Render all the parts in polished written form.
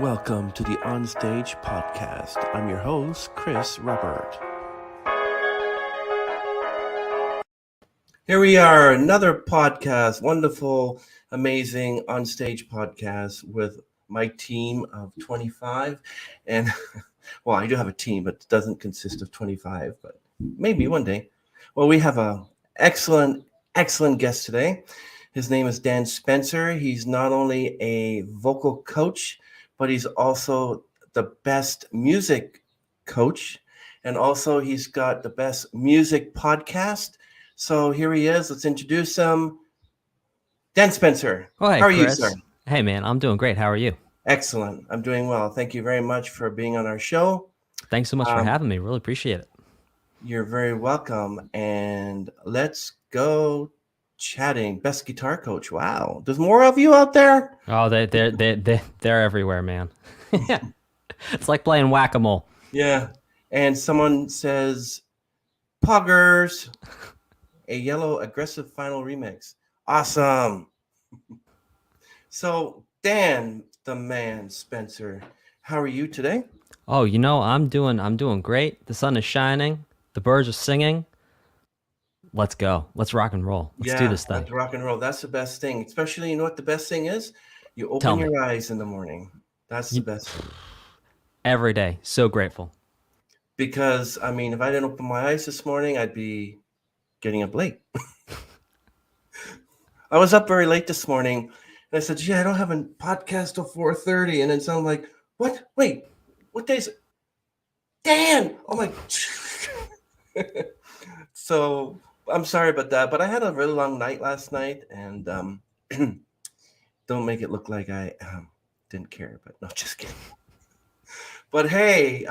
Welcome to the Onstage Podcast. I'm your host, Chris Robert. Here we are, another podcast, wonderful, amazing Onstage podcast with my team of 25. And, well, I do have a team, but it doesn't consist of 25, but maybe one day. Well, we have an excellent guest today. His name is Dan Spencer. He's not only a vocal coach, but he's also the best music coach. And also he's got the best music podcast. So here he is. Let's introduce him. Dan Spencer. Oh, hey, How are Chris. you, sir? Hey, man, I'm doing great. How are you? Excellent. I'm doing well. Thank you very much for being on our show. Thanks so much for having me. Really appreciate it. You're very welcome. And let's go chatting. Best guitar coach. Wow. There's more of you out there? Oh, they're everywhere, man. It's like playing whack-a-mole. Yeah. And someone says, Poggers, a yellow aggressive final remix. Awesome. So, Dan, the man, Spencer, how are you today? Oh, I'm doing great. The sun is shining. The birds are singing. Let's go. Let's rock and roll. Let's do this thing. Let's rock and roll. That's the best thing. Especially, you know what the best thing is? You Tell open me. your eyes in the morning. That's the best thing. Every day. So grateful. Because, I mean, if I didn't open my eyes this morning, I'd be getting up late. I was up very late this morning, and I said, gee, I don't have a podcast till 4:30. And then someone like, what? Wait, what day is it? Dan! Oh, my. So, I'm sorry about that, but I had a really long night last night, and don't make it look like I didn't care, but no, just kidding. But hey,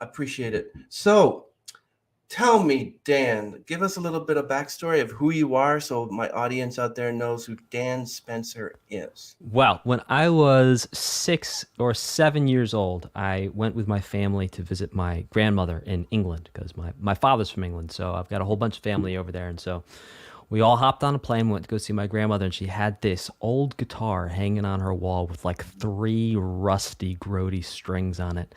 appreciate it. So tell me, Dan, give us a little bit of backstory of who you are so my audience out there knows who Dan Spencer is. Well, when I was 6 or 7 years old, I went with my family to visit my grandmother in England because my father's from England. So I've got a whole bunch of family over there. And so we all hopped on a plane, went to go see my grandmother, and she had this old guitar hanging on her wall with like 3 rusty, grody strings on it.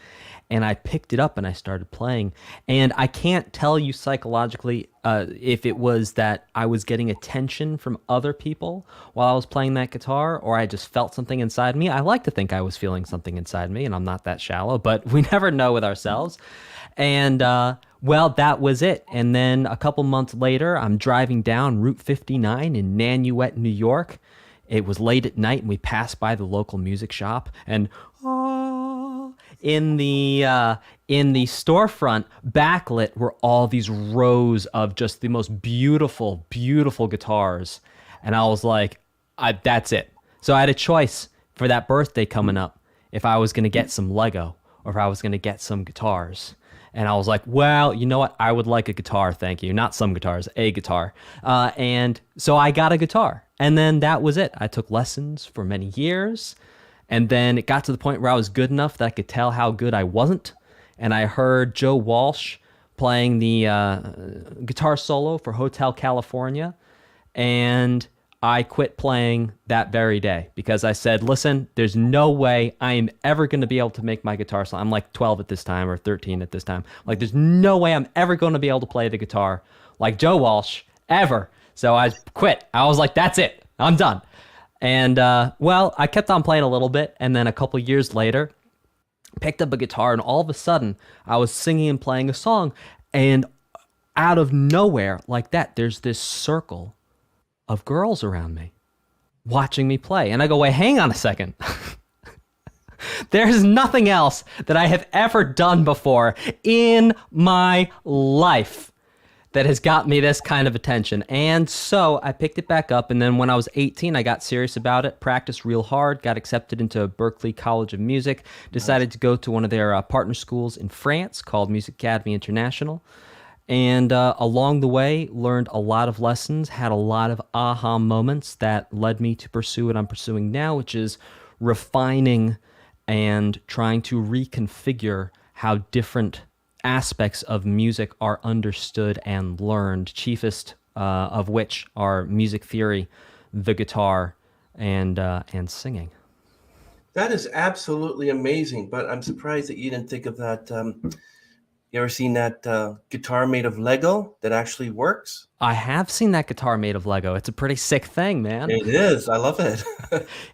And I picked it up and I started playing. And I can't tell you psychologically if it was that I was getting attention from other people while I was playing that guitar, or I just felt something inside me. I like to think I was feeling something inside me, and I'm not that shallow, but we never know with ourselves. And well, that was it. And then a couple months later, I'm driving down Route 59 in Nanuet, New York. It was late at night, and we passed by the local music shop, and in the storefront, backlit, were all these rows of just the most beautiful, beautiful guitars. And I was like, that's it. So I had a choice for that birthday coming up if I was going to get some Lego or if I was going to get some guitars. And I was like, well, you know what? I would like a guitar, thank you. Not some guitars, a guitar. And so I got a guitar. And then that was it. I took lessons for many years. And then it got to the point where I was good enough that I could tell how good I wasn't. And I heard Joe Walsh playing the guitar solo for Hotel California. And I quit playing that very day because I said, listen, there's no way I am ever going to be able to make my guitar solo. I'm like 12 at this time or 13 at this time. Like, there's no way I'm ever going to be able to play the guitar like Joe Walsh ever. So I quit. I was like, that's it. I'm done. And, well, I kept on playing a little bit. And then a couple years later, picked up a guitar. And all of a sudden, I was singing and playing a song. And out of nowhere, like that, there's this circle of girls around me watching me play. And I go, wait, hang on a second. There's nothing else that I have ever done before in my life that has got me this kind of attention. And so I picked it back up. And then when I was 18, I got serious about it, practiced real hard, got accepted into Berklee College of Music, decided to go to one of their partner schools in France called Music Academy International. And along the way, learned a lot of lessons, had a lot of aha moments that led me to pursue what I'm pursuing now, which is refining and trying to reconfigure how different aspects of music are understood and learned, chiefest of which are music theory, the guitar, and singing. That is absolutely amazing. But I'm surprised that you didn't think of that. You ever seen that guitar made of Lego that actually works? I have seen that guitar made of Lego. It's a pretty sick thing, man. It is. I love it.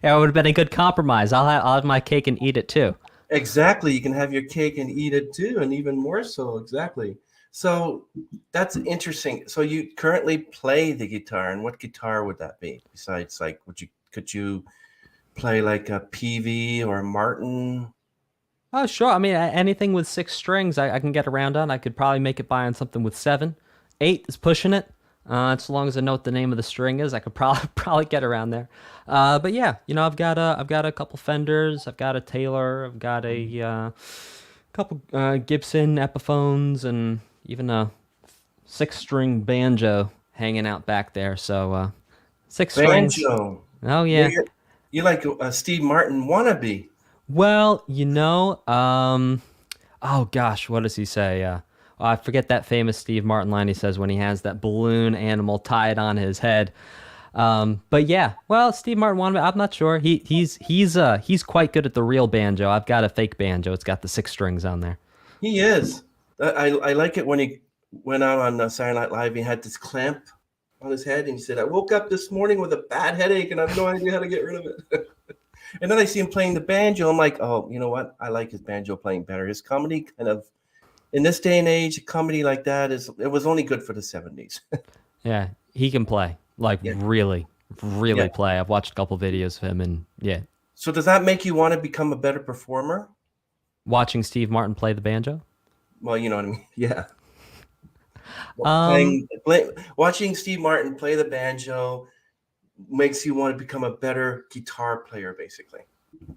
Yeah, it would have been a good compromise. I'll have my cake and eat it too. Exactly. You can have your cake and eat it too, and even more so. Exactly. So that's interesting. So you currently play the guitar, and what guitar would that be? Besides, like, could you play like a PV or a Martin? Oh, sure. I mean, anything with six strings, I can get around on. I could probably make it by on something with seven. Eight is pushing it. As long as I know what the name of the string is, I could probably probably get around there. But yeah, I've got a couple Fenders, I've got a Taylor, I've got a couple Gibson Epiphones, and even a six-string banjo hanging out back there. So six strings. Banjo. Oh You're, yeah. you're, you're like a Steve Martin wannabe. Well, oh gosh, what does he say? I forget that famous Steve Martin line he says when he has that balloon animal tied on his head. But yeah, well, Steve Martin wanted. I'm not sure. He's quite good at the real banjo. I've got a fake banjo. It's got the six strings on there. He is. I like it when he went out on Saturday Night Live. He had this clamp on his head, and he said, "I woke up this morning with a bad headache, and I have no idea how to get rid of it." And then I see him playing the banjo. I'm like, "Oh, you know what? I like his banjo playing better. His comedy kind of in this day and age, a comedy like that is it was only good for the '70s." Yeah, he can play like Yeah, really, yeah. really play. I've watched a couple videos of him, and yeah, So does that make you want to become a better performer? watching Steve Martin play the banjo. Well, you know what I mean. Yeah. Um, Watching Steve Martin play the banjo makes you want to become a better guitar player, basically.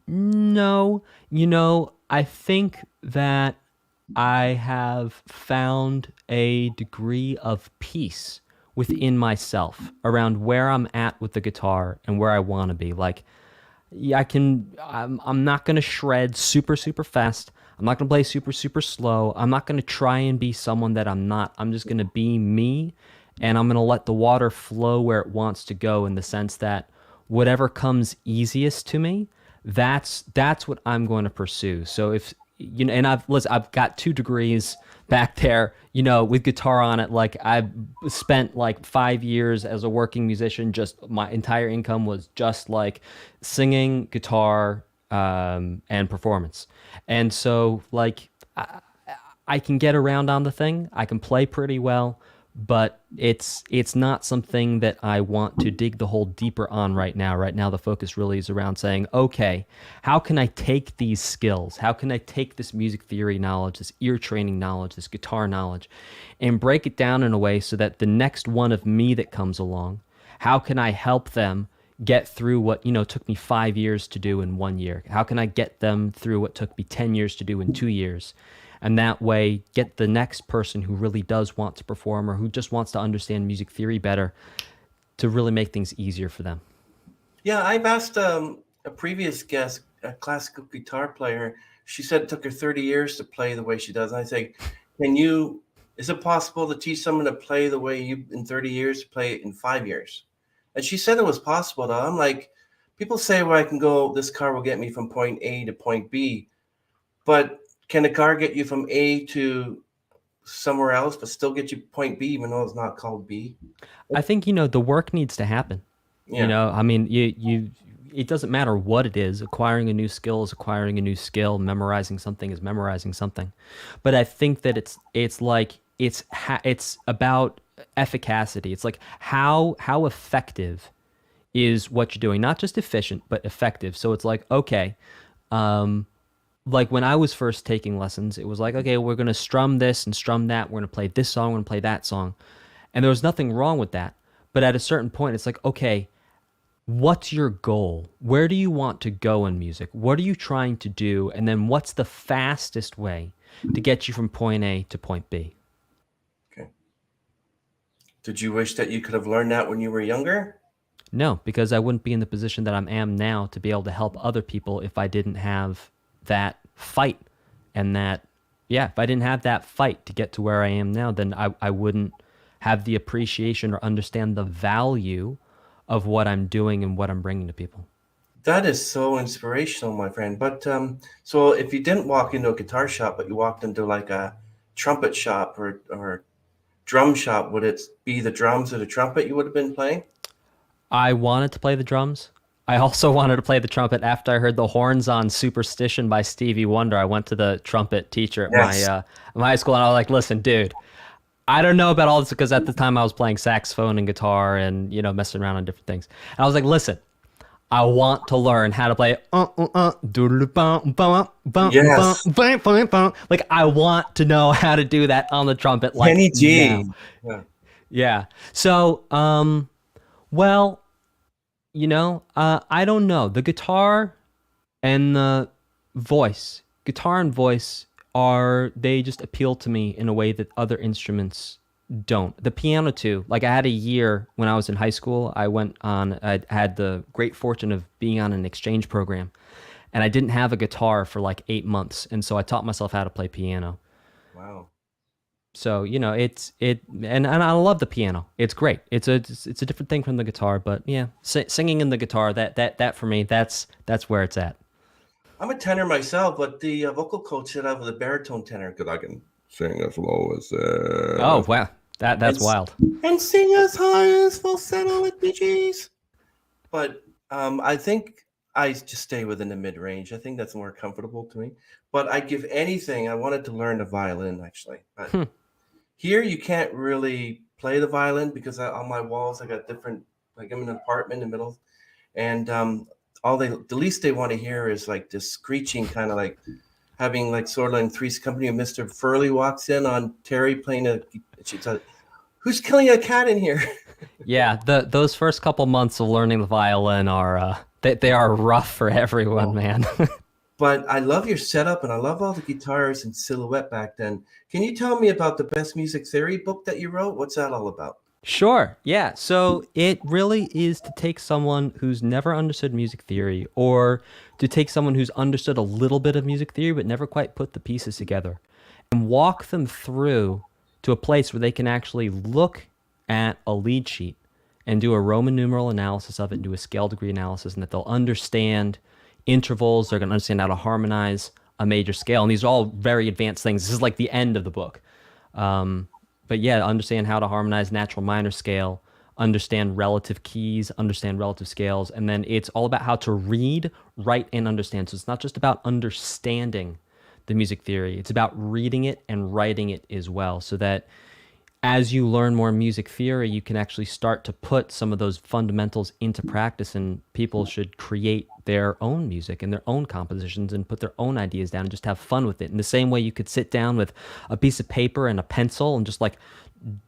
no, I think that I have found a degree of peace within myself around where I'm at with the guitar and where I want to be. Like, yeah, I'm not going to shred super, super fast. I'm not going to play super, super slow. I'm not going to try and be someone that I'm not. I'm just going to be me, and I'm going to let the water flow where it wants to go in the sense that whatever comes easiest to me, that's what I'm going to pursue. So if and I've got 2 degrees back there, with guitar on it. Like I've spent like 5 years as a working musician. Just my entire income was just like singing, guitar, and performance. And so like I can get around on the thing. I can play pretty well, but it's not something that I want to dig the hole deeper on right now. Right now the focus really is around saying, okay, how can I take these skills? How can I take this music theory knowledge, this ear training knowledge, this guitar knowledge, and break it down in a way so that the next one of me that comes along, how can I help them get through what took me 5 years to do in 1 year? How can I get them through what took me 10 years to do in 2 years? And that way get the next person who really does want to perform or who just wants to understand music theory better to really make things easier for them. Yeah, I've asked a previous guest, a classical guitar player. She said it took her 30 years to play the way she does. And I say, is it possible to teach someone to play the way you in 30 years to play it in 5 years? And she said it was possible. Though I'm like, people say, well, I can go, this car will get me from point A to point B. But can the car get you from A to somewhere else, but still get you point B, even though it's not called B? I think the work needs to happen. Yeah. I mean, you it doesn't matter what it is. Acquiring a new skill is acquiring a new skill. Memorizing something is memorizing something. But I think that it's about efficacy. It's like how effective is what you're doing, not just efficient but effective. So it's like, okay, like when I was first taking lessons, it was like, okay, we're going to strum this and strum that. We're going to play this song, we're going to play that song. And there was nothing wrong with that. But at a certain point, it's like, okay, what's your goal? Where do you want to go in music? What are you trying to do? And then what's the fastest way to get you from point A to point B? Okay. Did you wish that you could have learned that when you were younger? No, because I wouldn't be in the position that I am now to be able to help other people if I didn't have that fight and that, yeah, if I didn't have that fight to get to where I am now, then I wouldn't have the appreciation or understand the value of what I'm doing and what I'm bringing to people. That is so inspirational, my friend. But so if you didn't walk into a guitar shop, but you walked into like a trumpet shop or drum shop, would it be the drums or the trumpet you would have been playing? I wanted to play the drums. I also wanted to play the trumpet after I heard the horns on Superstition by Stevie Wonder. I went to the trumpet teacher at Yes. my high school and I was like, listen, dude, I don't know about all this because at the time I was playing saxophone and guitar and, messing around on different things. And I was like, listen, I want to learn how to play doodle bum bum bum bum Yes. bum bum bum. Like I want to know how to do that on the trumpet like Kenny now. G. Yeah. Yeah. So, well, I don't know. The guitar and the guitar and voice they just appeal to me in a way that other instruments don't. The piano too. Like I had a year when I was in high school. I had the great fortune of being on an exchange program, and I didn't have a guitar for like 8 months, and so I taught myself how to play piano. Wow. So and I love the piano. It's great. It's a different thing from the guitar, but yeah, singing in the guitar that for me that's where it's at. I'm a tenor myself, but the vocal coach said I was a baritone tenor because I can sing as low as Oh wow, and that's wild. and sing as high as falsetto with Bee Gees. But I think I just stay within the mid range. I think that's more comfortable to me. But I'd give anything. I wanted to learn the violin actually, but Hmm. here you can't really play the violin because on my walls I got different. Like I'm in an apartment in the middle, and all the least they want to hear is like this screeching, kind of like having like sort of in Three's Company. And Mr. Furley walks in on Terry playing a. She's like, "Who's killing a cat in here?" Yeah, those first couple months of learning the violin are they are rough for everyone, Oh. man. But I love your setup and I love all the guitars and silhouette back then. Can you tell me about the Best Music Theory book that you wrote? What's that all about? Sure. Yeah. So it really is to take someone who's never understood music theory or to take someone who's understood a little bit of music theory but never quite put the pieces together and walk them through to a place where they can actually look at a lead sheet and do a Roman numeral analysis of it and do a scale degree analysis and that they'll understand intervals, they're going to understand how to harmonize a major scale. And these are all very advanced things. This is like the end of the book. But yeah, understand how to harmonize natural minor scale, understand relative keys, understand relative scales, and then it's all about how to read, write, and understand. So it's not just about understanding the music theory, it's about reading it and writing it as well, so that as you learn more music theory, you can actually start to put some of those fundamentals into practice, and people should create their own music and their own compositions and put their own ideas down and just have fun with it. In the same way you could sit down with a piece of paper and a pencil and just like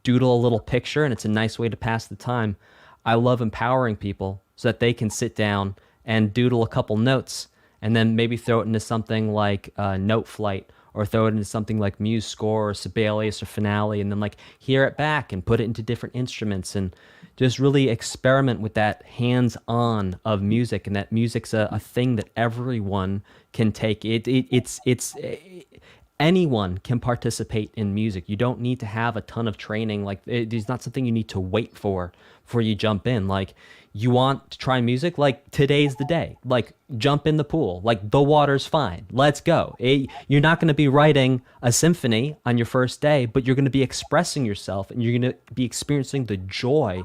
doodle a little picture, and it's a nice way to pass the time. I love empowering people so that they can sit down and doodle a couple notes and then maybe throw it into something like Note Flight or throw it into something like Muse Score or Sibelius or Finale and then like hear it back and put it into different instruments and just really experiment with that hands-on of music and that music's a thing that everyone can take. It's anyone can participate in music. You don't need to have a ton of training. Like it's not something you need to wait for before you jump in. Like you want to try music, like today's the day. Like jump in the pool. Like the water's fine. Let's go. You're not going to be writing a symphony on your first day, but you're going to be expressing yourself and you're going to be experiencing the joy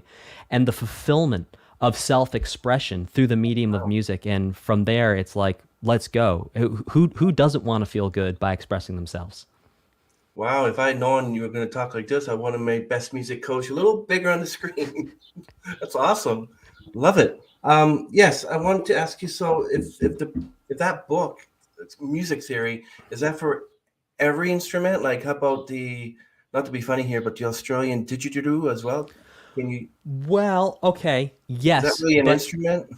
and the fulfillment of self-expression through the medium of music. And from there, it's like let's go. Who doesn't want to feel good by expressing themselves? Wow, if I had known you were going to talk like this, I would have made Best Music Coach a little bigger on the screen. That's awesome. Love it. Yes, I wanted to ask you. So, if that book, it's music theory, is that for every instrument? Like, how about the not to be funny here, but the Australian didgeridoo as well? Can you? Well, okay, Is that yes, really an but instrument?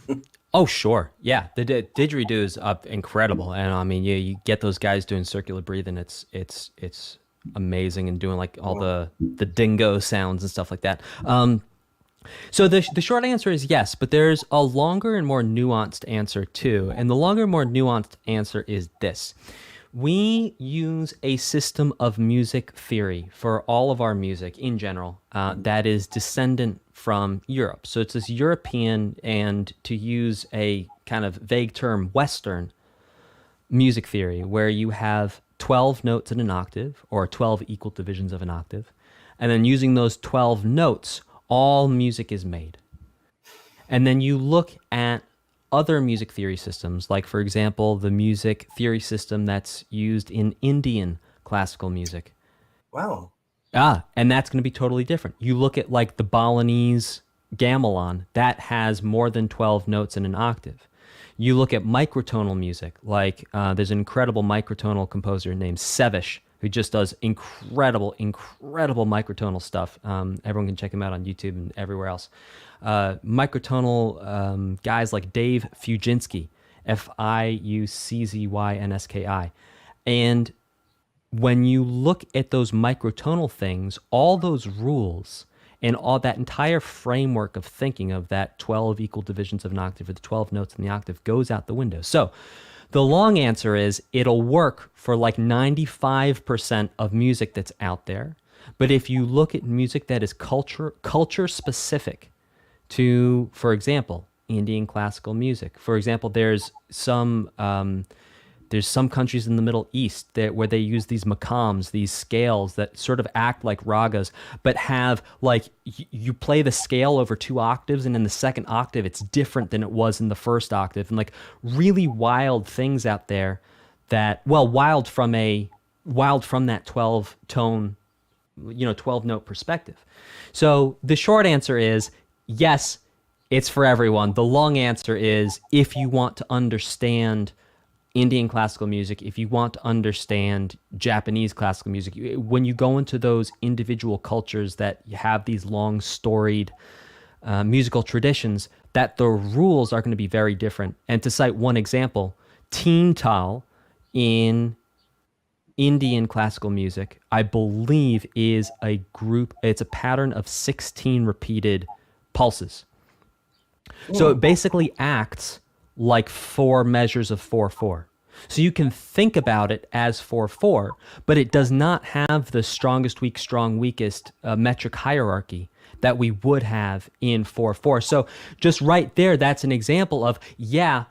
oh sure, yeah, the didgeridoo is incredible, and I mean, you get those guys doing circular breathing. It's amazing and doing like all Wow. the dingo sounds and stuff like that. So the short answer is yes, but there's a longer and more nuanced answer too. And the longer, more nuanced answer is this. We use a system of music theory for all of our music in general that is descendant from Europe. So it's this European, and to use a kind of vague term, Western music theory, where you have 12 notes in an octave or 12 equal divisions of an octave. And then using those 12 notes, all music is made. And then you look at other music theory systems, like, for example, the music theory system that's used in Indian classical music. Wow. And that's going to be totally different. You look at like the Balinese gamelan, that has more than 12 notes in an octave. You look at microtonal music, like there's an incredible microtonal composer named Sevish who just does incredible microtonal stuff. Everyone can check him out on YouTube and everywhere else. Microtonal guys like Dave Fuginski, Fiuczynski. And when you look at those microtonal things, all those rules and all that entire framework of thinking of that 12 equal divisions of an octave or the 12 notes in the octave goes out the window. So the long answer is it'll work for like 95% of music that's out there. But if you look at music that is culture specific to, for example, Indian classical music. For example, there's some countries in the Middle East where they use these maqams, these scales that sort of act like ragas, but have like you play the scale over two octaves, and in the second octave, it's different than it was in the first octave, and like really wild things out there that, well, wild from that 12 tone, 12 note perspective. So the short answer is yes, it's for everyone. The long answer is if you want to understand Indian classical music, if you want to understand Japanese classical music, when you go into those individual cultures that have these long storied musical traditions, that the rules are going to be very different. And to cite one example, teen tal in Indian classical music, I believe it's a pattern of 16 repeated pulses. So it basically acts like four measures of 4/4. So you can think about it as 4/4, but it does not have the strongest weak, strong, weakest metric hierarchy that we would have in 4/4. So just right there, that's an example of,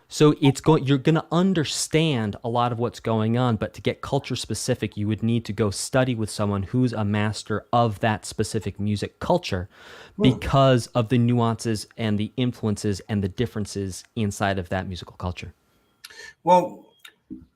so you're going to understand a lot of what's going on, but to get culture specific, you would need to go study with someone who's a master of that specific music culture because of the nuances and the influences and the differences inside of that musical culture. Well,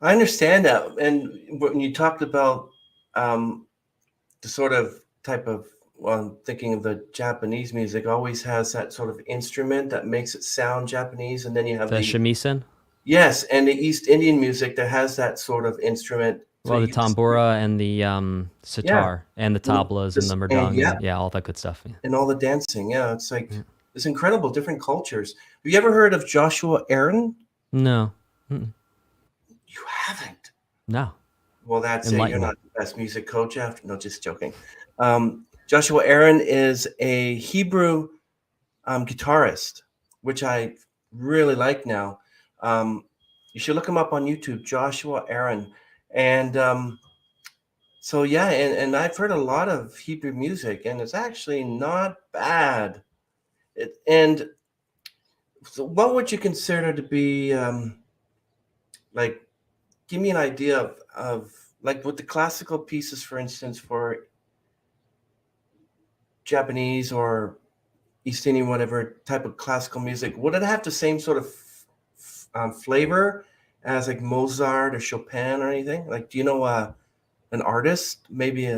I understand that. And when you talked about the sort of type of, well, I'm thinking of the Japanese music always has that sort of instrument that makes it sound Japanese. And then you have The shamisen? yes, and the East Indian music that has that sort of instrument. So Well, the you just, tambura and the yeah, sitar and the tablas and the and mridang yeah, and all that good stuff. Yeah. and all the dancing. Yeah, it's like it's incredible, different cultures. Have you ever heard of Joshua Aaron? No. Mm-mm. You haven't. No. Well, that's it. You're Enlighten me. not the best music coach after. No, just joking. Joshua Aaron is a Hebrew guitarist, which I really like now. You should look him up on YouTube, Joshua Aaron. And so, yeah, and I've heard a lot of Hebrew music, and it's actually not bad. And so what would you consider to be like, give me an idea of like with the classical pieces, for instance, for Japanese or East Indian, whatever type of classical music, would it have the same sort of flavor as like Mozart or Chopin or anything? Like, do you know an artist, maybe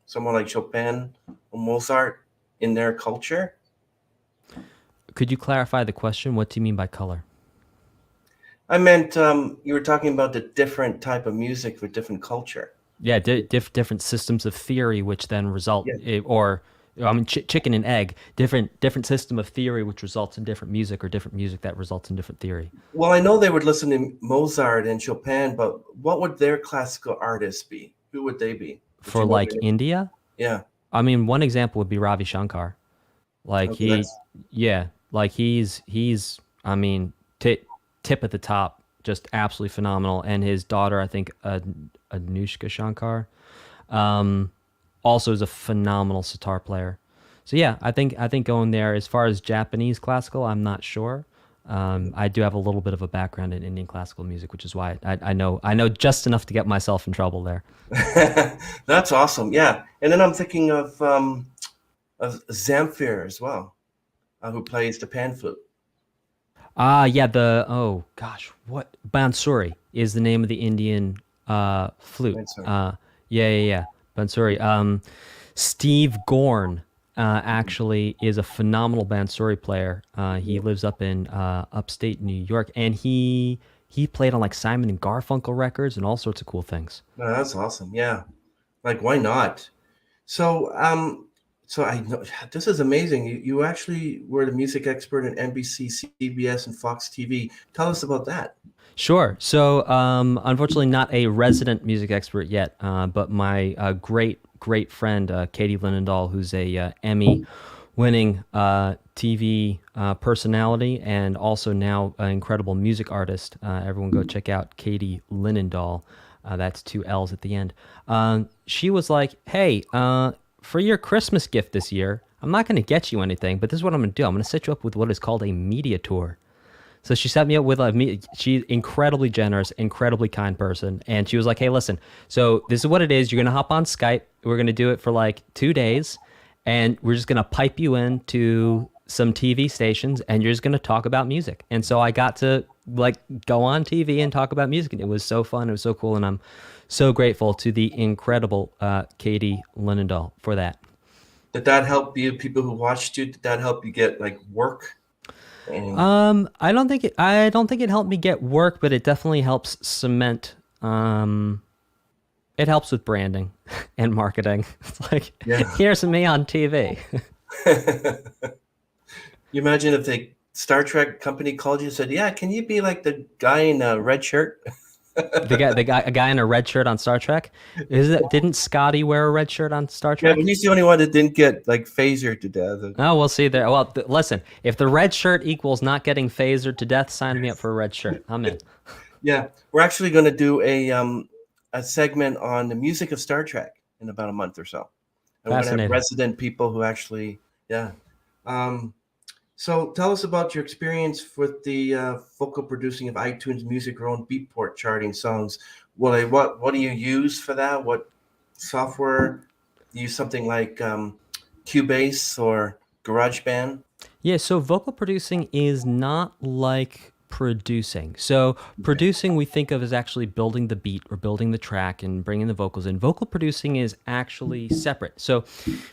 someone like Chopin or Mozart in their culture? Could you clarify the question? What do you mean by color? I meant you were talking about the different type of music for different culture. Yeah, different systems of theory, which then result, Yeah. or I mean, chicken and egg, different system of theory, which results in different music, or different music that results in different theory. Well, I know they would listen to Mozart and Chopin, but what would their classical artists be? Who would they be? Would For you know like any? India, Yeah. I mean, one example would be Ravi Shankar. Like Okay, that's yeah, like I mean, tip at the top, just absolutely phenomenal. And his daughter, I think, Anushka Shankar, um, also is a phenomenal sitar player. So yeah, I think going there as far as Japanese classical, I'm not sure. I do have a little bit of a background in Indian classical music, which is why I know just enough to get myself in trouble there. That's awesome. Yeah. And then I'm thinking of Zamfir as well, who plays the pan flute. Ah, yeah, the oh gosh, what Bansuri is the name of the Indian flute. Right, sorry. Yeah, yeah, yeah, Bansuri. Steve Gorn actually is a phenomenal Bansuri player. He Yeah. lives up in upstate New York, and he played on like Simon and Garfunkel records and all sorts of cool things. No, that's awesome. Yeah. Like, why not? So, so I know this is amazing. You actually were the music expert at NBC, CBS, and Fox TV. Tell us about that. Sure. So, unfortunately, not a resident music expert yet, but my great friend, Katie Linendahl, who's a Emmy-winning TV personality and also now an incredible music artist. Everyone go check out Katie Linendahl. That's two L's at the end. She was like, "Hey, for your Christmas gift this year, I'm not going to get you anything, but this is what I'm going to do. I'm going to set you up with what is called a media tour." So she set me up with she's incredibly generous, incredibly kind person. And she was like, hey, listen, so this is what it is. You're going to hop on Skype. We're going to do it for like 2 days. And we're just going to pipe you into some TV stations and you're just going to talk about music. And so I got to like go on TV and talk about music. And it was so fun. It was so cool. And I'm so grateful to the incredible Katie Linendahl for that. Did that help you, people who watched you? Did that help you get like work? And I don't think it helped me get work, but it definitely helps cement. It helps with branding and marketing. It's like, yeah. here's me on TV. You imagine if the Star Trek company called you and said, "Yeah, can you be like the guy in a red shirt?" A guy in a red shirt on Star Trek. Didn't Scotty wear a red shirt on Star Yeah, but Trek? he's the only one that didn't get like phasered to death. Oh, we'll see there. Well, listen, if the red shirt equals not getting phasered to death, sign me up for a red shirt. I'm in. Yeah, we're actually going to do a segment on the music of Star Trek in about a month or so, and we're going to have Fascinating. resident people who actually, yeah. Um, so tell us about your experience with the vocal producing of iTunes Music, your own Beatport charting songs. What do you use for that? What software? Use something like Cubase or GarageBand? Yeah, so vocal producing is not like producing. So Okay. producing we think of as actually building the beat or building the track and bringing the vocals in. Vocal producing is actually separate. So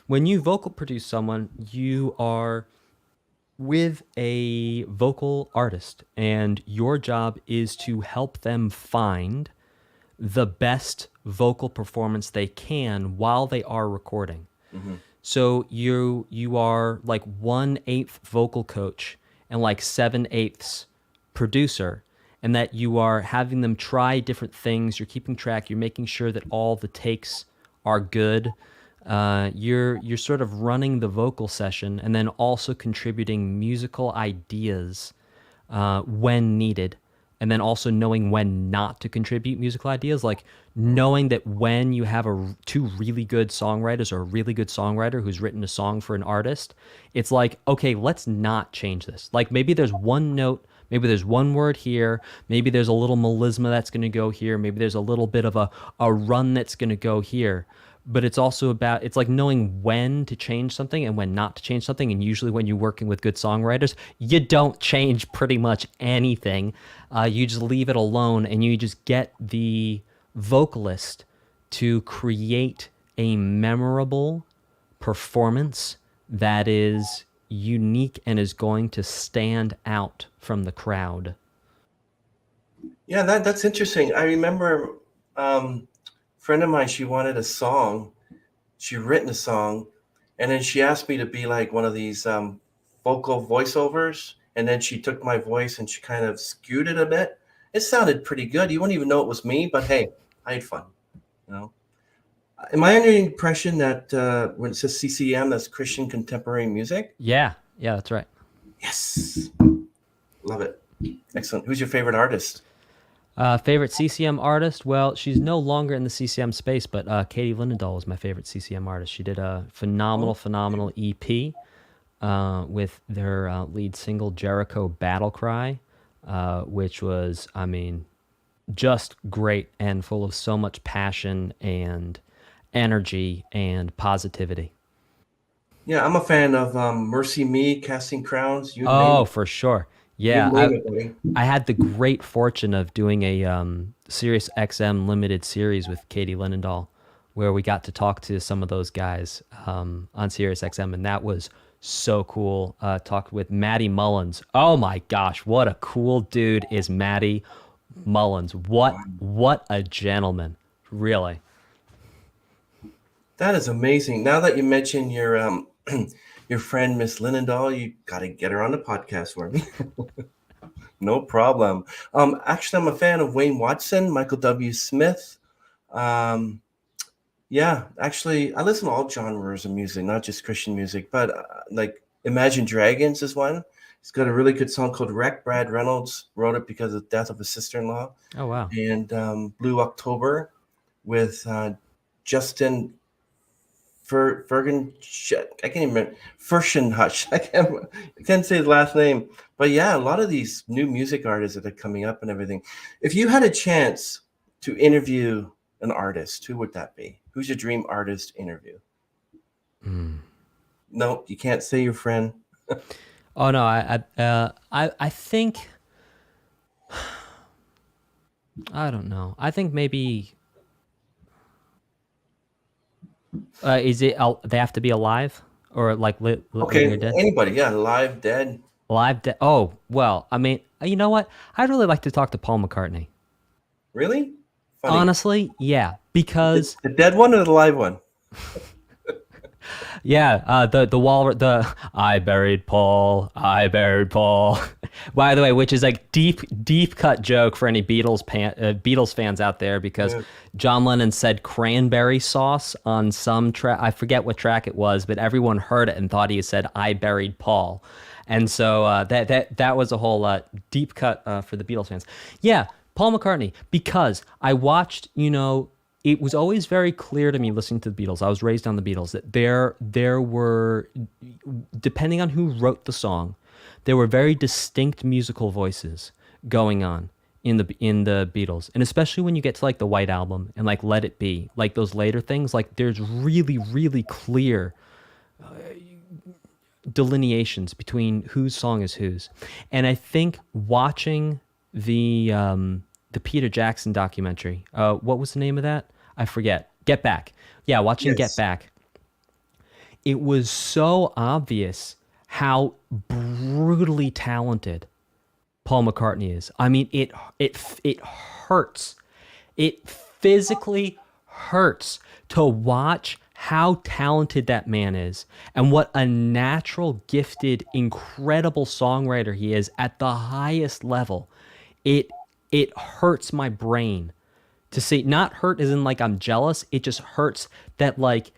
when you vocal produce someone, you are with a vocal artist and your job is to help them find the best vocal performance they can while they are recording. Hmm. So you are like 1/8 vocal coach and like 7/8 producer, and that you are having them try different things. You're keeping track. You're making sure that all the takes are good. You're sort of running the vocal session and then also contributing musical ideas when needed, and then also knowing when not to contribute musical ideas, like knowing that when you have two really good songwriters or a really good songwriter who's written a song for an artist, it's like, okay, let's not change this. Like maybe there's one note, maybe there's one word here, maybe there's a little melisma that's going to go here, maybe there's a little bit of a run that's going to go here, but it's also about, it's like knowing when to change something and when not to change something. And usually when you're working with good songwriters, you don't change pretty much anything. You just leave it alone and you just get the vocalist to create a memorable performance that is unique and is going to stand out from the crowd. Yeah, that's interesting. I remember a friend of mine, she wanted a song. She'd written a song, and then she asked me to be like one of these vocal voiceovers. And then she took my voice and she kind of skewed it a bit. It sounded pretty good. You wouldn't even know it was me, but hey, I had fun. You know, am I under the impression that when it says CCM, that's Christian Contemporary Music? Yeah, yeah, that's right. Yes, love it. Excellent. Who's your favorite artist? Favorite CCM artist? Well, she's no longer in the CCM space, but Katie Linendahl was my favorite CCM artist. She did a phenomenal, Oh, okay. phenomenal EP. with their lead single Jericho Battle Cry, which was, I mean, just great and full of so much passion and energy and positivity. Yeah, I'm a fan of Mercy Me, Casting Crowns. You name Oh, it. for sure. You Yeah, name it, buddy. I had the great fortune of doing a Sirius XM limited series with Katie Linendahl, where we got to talk to some of those guys on Sirius XM, and that was so cool. Talked with Matty Mullins. Oh my gosh, what a cool dude is Matty Mullins. What a gentleman, really. That is amazing. Now that you mentioned your your friend Miss Linendahl, you got to get her on the podcast for me. No problem. Actually, I'm a fan of Wayne Watson, Michael W. Smith. Um, yeah, actually, I listen to all genres of music, not just Christian music, but like Imagine Dragons is one. He's got a really good song called Wreck. Brad Reynolds wrote it because of the death of his sister-in-law. Oh wow. And Blue October with Justin Fergan. I can't even remember. Hush. I can't say his last name. But yeah, a lot of these new music artists that are coming up and everything. If you had a chance to interview an artist, who would that be? Who's your dream artist interview? Mm. No, you can't say your friend. Oh no, I think I don't know. I think maybe is it they have to be alive or like living or Okay, dead? anybody. Yeah, live, dead. Alive, dead. Oh well, I mean, you know what? I'd really like to talk to Paul McCartney. Really? Funny. Honestly, yeah, The, because the dead one or the live one? yeah, the I buried Paul, I buried Paul. By the way, which is like deep cut joke for any Beatles fans out there because Yeah. John Lennon said cranberry sauce on some track. I forget what track it was, but everyone heard it and thought he said I buried Paul, and so that was a whole deep cut for the Beatles fans. Yeah, Paul McCartney because I watched it was always very clear to me listening to the Beatles. I was raised on the Beatles that there were, depending on who wrote the song, there were very distinct musical voices going on in the Beatles, and especially when you get to like the White Album and like Let It Be, like those later things, like there's really clear delineations between whose song is whose, and I think watching the Peter Jackson documentary. What was the name of that? I forget. Get Back. Yeah, watching Get Yes. Back. It was so obvious how brutally talented Paul McCartney is. I mean, it hurts. It physically hurts to watch how talented that man is and what a natural, gifted, incredible songwriter he is at the highest level. It it hurts my brain to see, not hurt as in like I'm jealous. It just hurts that like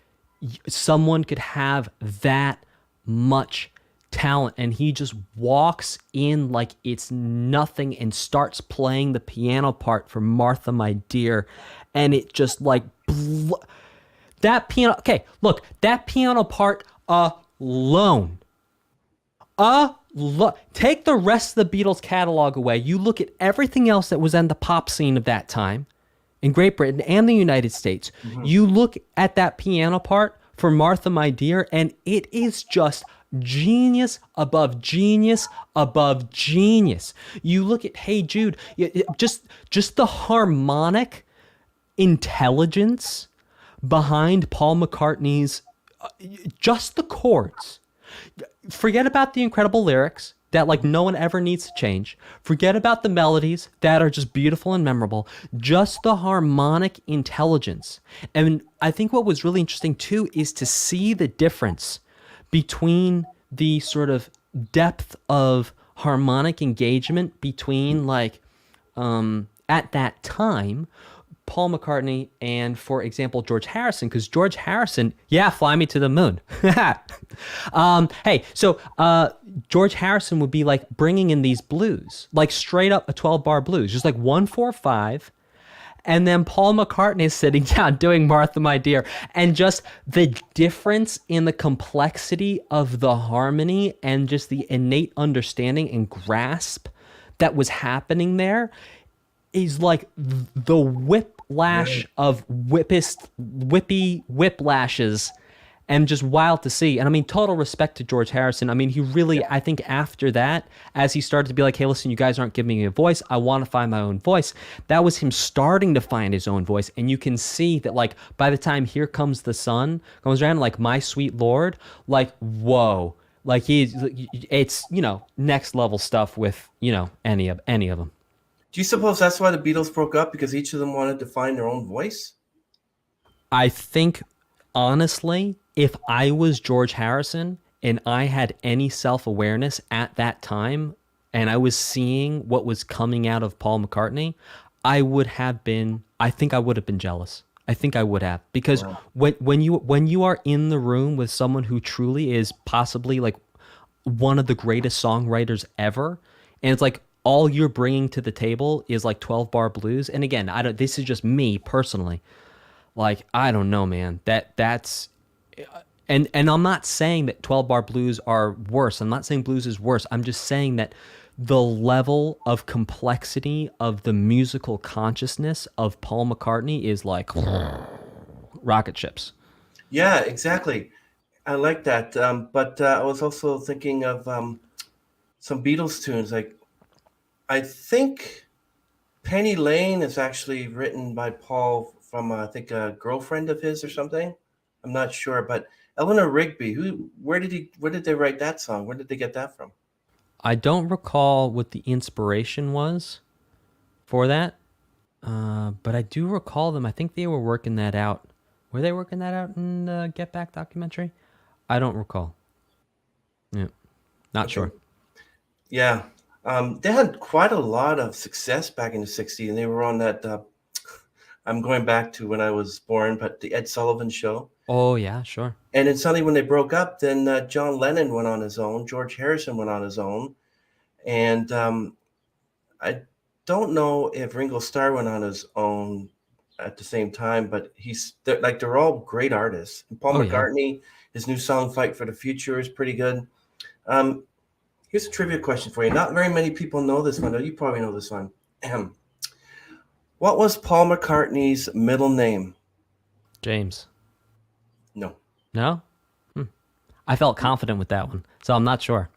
someone could have that much talent and he just walks in like it's nothing and starts playing the piano part for Martha My Dear, and it just like that piano. Okay, look, that piano part alone. Take the rest of the Beatles catalog away. You look at everything else that was in the pop scene of that time in Great Britain and the United States. Mhm. You look at that piano part for Martha My Dear, and it is just genius above genius above genius. You look at Hey Jude, just the harmonic intelligence behind Paul McCartney's just the chords. Forget about the incredible lyrics that like no one ever needs to change. Forget about the melodies that are just beautiful and memorable. Just the harmonic intelligence. And I think what was really interesting too is to see the difference between the sort of depth of harmonic engagement between like at that time Paul McCartney and, for example, George Harrison, because George Harrison, yeah, Fly Me to the Moon. Hey, so George Harrison would be like bringing in these blues, like straight up a 12 bar blues, just like 1 4 5, And then Paul McCartney is sitting down doing Martha, My Dear. And just the difference in the complexity of the harmony and just the innate understanding and grasp that was happening there is like the whiplash of whippy whiplashes and just wild to see. And I mean, total respect to George Harrison. I mean, he really, I think after that, as he started to be like, hey, listen, you guys aren't giving me a voice. I want to find my own voice. That was him starting to find his own voice. And you can see that, like, by the time Here Comes the Sun comes around, like, My Sweet Lord, like, whoa. Like, it's, next level stuff with, any of them. Do you suppose that's why the Beatles broke up? Because each of them wanted to find their own voice? I think, honestly, if I was George Harrison and I had any self awareness at that time and I was seeing what was coming out of Paul McCartney, I think I would have been jealous. I think I would have, because Wow. when you are in the room with someone who truly is possibly like one of the greatest songwriters ever, and it's like all you're bringing to the table is like 12 bar blues. And again, I don't, this is just me personally, like, I don't know, man. That's and I'm not saying that 12 bar blues are worse. I'm not saying blues is worse. I'm just saying that the level of complexity of the musical consciousness of Paul McCartney is like rocket ships. Yeah, exactly. I like that. But I was also thinking of some Beatles tunes. Like, I think Penny Lane is actually written by Paul from, I think, a girlfriend of his or something. I'm not sure. But Eleanor Rigby, where did they write that song? Where did they get that from? I don't recall what the inspiration was for that, but I do recall them. I think they were working that out. Were they working that out in the Get Back documentary? I don't recall. Yeah, not Okay. sure. Yeah. They had quite a lot of success back in the 60s, and they were on that. I'm going back to when I was born, but the Ed Sullivan Show. Oh yeah, sure. And then suddenly, when they broke up, then John Lennon went on his own, George Harrison went on his own, and I don't know if Ringo Starr went on his own at the same time, but they're all great artists. And Paul Oh yeah. McCartney, his new song "Fight for the Future" is pretty good. Um, Here's a trivia question for you. Not very many people know this one, though. You probably know this one. What was Paul McCartney's middle name? James. No. No? I felt confident with that one, so I'm not sure.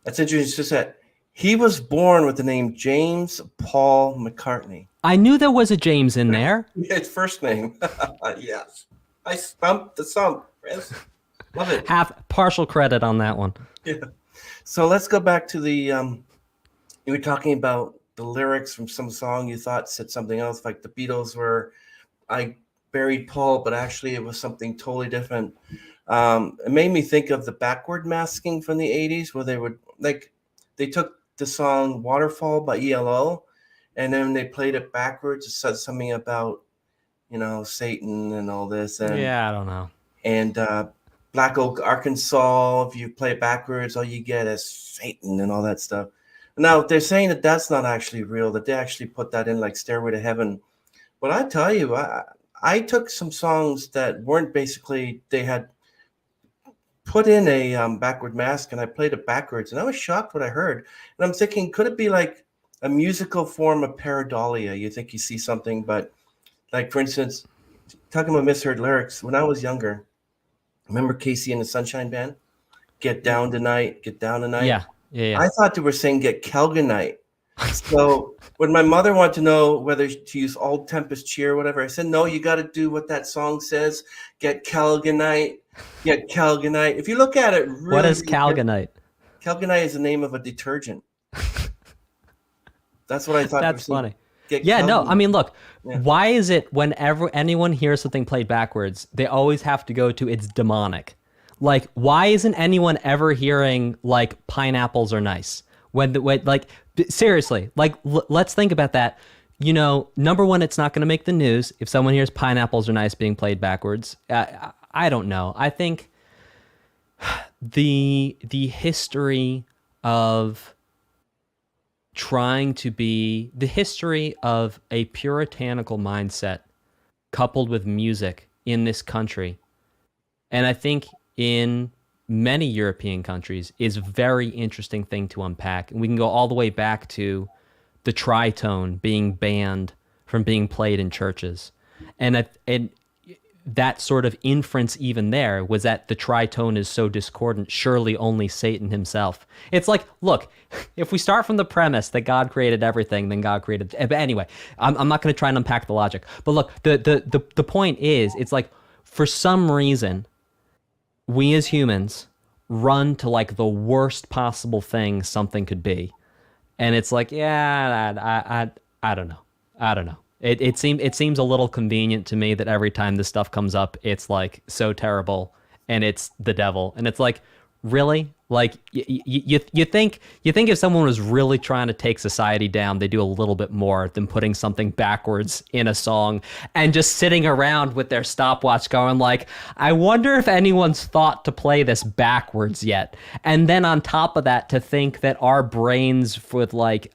That's interesting. It's just that he was born with the name James Paul McCartney. I knew there was a James in there. His first name. Yes. I stumped the stump, Chris. Love it. Half partial credit on that one. Yeah. So let's go back to you were talking about the lyrics from some song you thought said something else, like the Beatles were, I buried Paul, but actually it was something totally different. It made me think of the backward masking from the 80s, where they took the song Waterfall by ELO, and then they played it backwards. It said something about, Satan and all this. Yeah, I don't know. And Black Oak, Arkansas, if you play it backwards, all you get is Satan and all that stuff. Now, they're saying that that's not actually real, that they actually put that in like Stairway to Heaven. But I tell you, I took some songs that weren't basically, they had put in a backward mask, and I played it backwards, and I was shocked what I heard. And I'm thinking, could it be like a musical form of pareidolia? You think you see something, but like, for instance, talking about misheard lyrics, when I was younger, remember Casey and the Sunshine Band? Get down tonight, get down tonight. Yeah, yeah, yeah. I thought they were saying get Kelganite. So when my mother wanted to know whether to use Old Tempest Cheer or whatever, I said, no, you got to do what that song says. Get Kelganite, get Kelganite. If you look at it What really, is Calgonite? Kelganite is the name of a detergent. That's what I thought they were That's saying. funny. Get Yeah, no, I Kelganite. mean, look, Yeah. why is it whenever anyone hears something played backwards, they always have to go to it's demonic? Like, why isn't anyone ever hearing like pineapples are nice? Seriously, like let's think about that. Number one, it's not going to make the news if someone hears pineapples are nice being played backwards. I don't know. I think the history of trying to be the history of a puritanical mindset coupled with music in this country, and I think in many European countries, is a very interesting thing to unpack. And we can go all the way back to the tritone being banned from being played in churches. And that sort of inference even there was that the tritone is so discordant, surely only Satan himself. It's like, look, if we start from the premise that God created everything, then God created. But anyway, I'm not going to try and unpack the logic. But look, the point is, it's like for some reason, we as humans run to like the worst possible thing something could be, and it's like, yeah, I don't know, I don't know. It seems a little convenient to me that every time this stuff comes up, it's like so terrible, and it's the devil, and it's like, really, like you think if someone was really trying to take society down, they do a little bit more than putting something backwards in a song and just sitting around with their stopwatch going like, I wonder if anyone's thought to play this backwards yet. And then on top of that, to think that our brains with like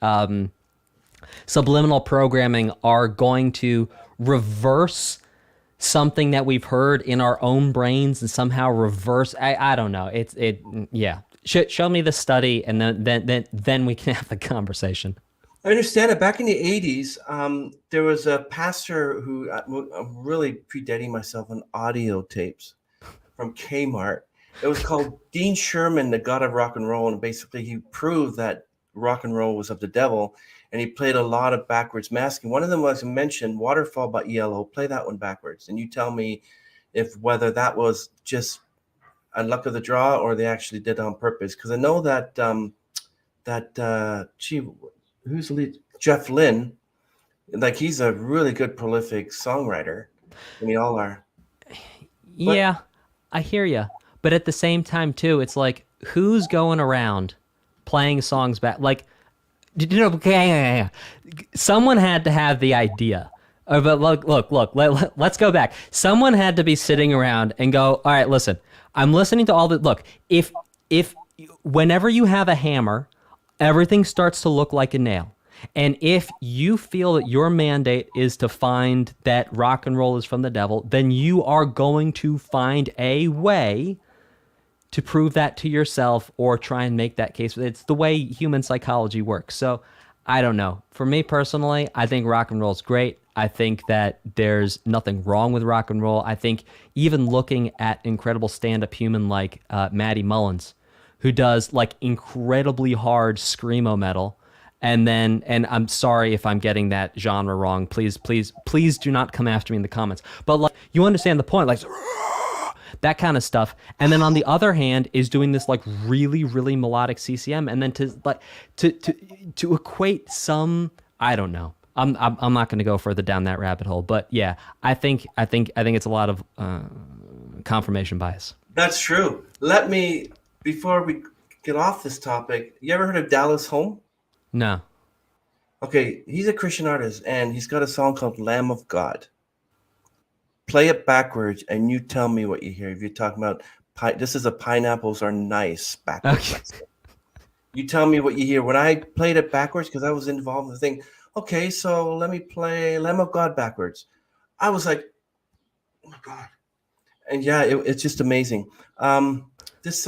subliminal programming are going to reverse something that we've heard in our own brains and somehow reverse. I don't know. Yeah. Show me the study, and then we can have the conversation. I understand it. Back in the 80s, there was a pastor who I'm really predating myself on audio tapes from Kmart. It was called Dean Sherman, the God of Rock and Roll, and basically he proved that rock and roll was of the devil, and he played a lot of backwards masking. One of them was mentioned, Waterfall by ELO. Play that one backwards, and you tell me if whether that was just a luck of the draw or they actually did it on purpose. Because I know that who's the lead? Jeff Lynne, like he's a really good prolific songwriter, and we all are. But Yeah, I hear you. But at the same time, too, it's like, who's going around playing songs back? Like, okay, someone had to have the idea. But look, let's go back. Someone had to be sitting around and go, all right, listen, I'm listening to all the, look, if whenever you have a hammer, everything starts to look like a nail. And if you feel that your mandate is to find that rock and roll is from the devil, then you are going to find a way to prove that to yourself or try and make that case. It's the way human psychology works. So I don't know. For me personally, I think rock and roll is great. I think that there's nothing wrong with rock and roll. I think even looking at incredible stand-up human like Maddie Mullins, who does like incredibly hard screamo metal, and I'm sorry if I'm getting that genre wrong. Please do not come after me in the comments. But like, you understand the point, like that kind of stuff. And then on the other hand is doing this like really, really melodic CCM, and then to equate some, I don't know. I'm not going to go further down that rabbit hole. But yeah, I think it's a lot of confirmation bias. that's true. Let me, before we get off this topic, you ever heard of Dallas Home? No. Okay, he's a Christian artist, and he's got a song called Lamb of God. Play it backwards, and you tell me what you hear. If you're talking about, this is a Pineapples Are Nice backwards. Okay. You tell me what you hear. When I played it backwards, because I was involved in the thing, okay, so let me play Lamb of God backwards. I was like, oh my God. And yeah, it's just amazing. This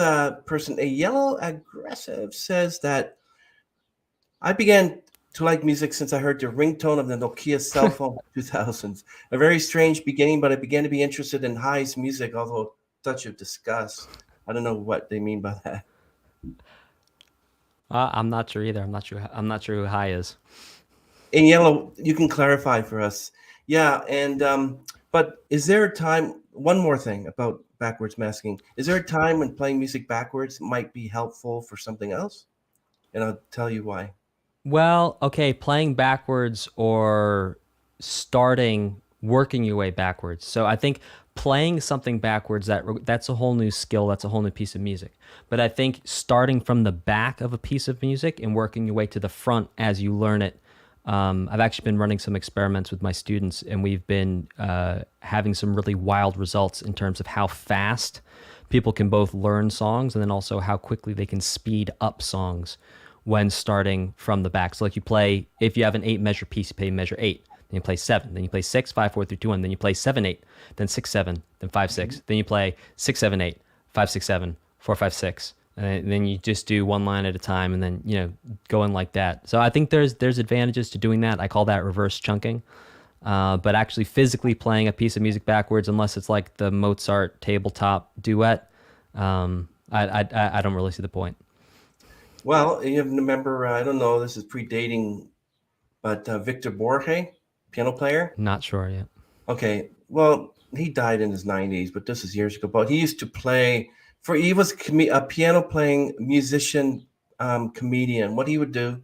person, a yellow aggressive, says that I began to like music since I heard the ringtone of the Nokia cell phone in 2000s. A very strange beginning, but I began to be interested in High's music, although a touch of disgust. I don't know what they mean by that. I'm not sure either. I'm not sure who High is. In yellow, you can clarify for us. Yeah, and but is there a time? One more thing about backwards masking. Is there a time when playing music backwards might be helpful for something else? And I'll tell you why. Well, okay, playing backwards or starting working your way backwards. So I think playing something backwards, that's a whole new skill, that's a whole new piece of music. But I think starting from the back of a piece of music and working your way to the front as you learn it. I've actually been running some experiments with my students, and we've been having some really wild results in terms of how fast people can both learn songs and then also how quickly they can speed up songs when starting from the back. So like you play, if you have an 8 measure piece, you play measure 8. Then you play 7. Then you play 6, 5, 4, 3, 2, 1. Then you play 7, 8. Then 6, 7. Then 5, 6. Then you play 6, 7, 8. 5, 6, 7. 4, 5, 6. And then you just do one line at a time, and then go in like that. So I think there's advantages to doing that. I call that reverse chunking. But actually physically playing a piece of music backwards, unless it's like the Mozart tabletop duet, I don't really see the point. Well, you remember, I don't know, this is predating, but Victor Borge, piano player. Not sure yet. Okay, well, he died in his 90s, but this is years ago. But he used to play he was a piano playing musician, comedian. What he would do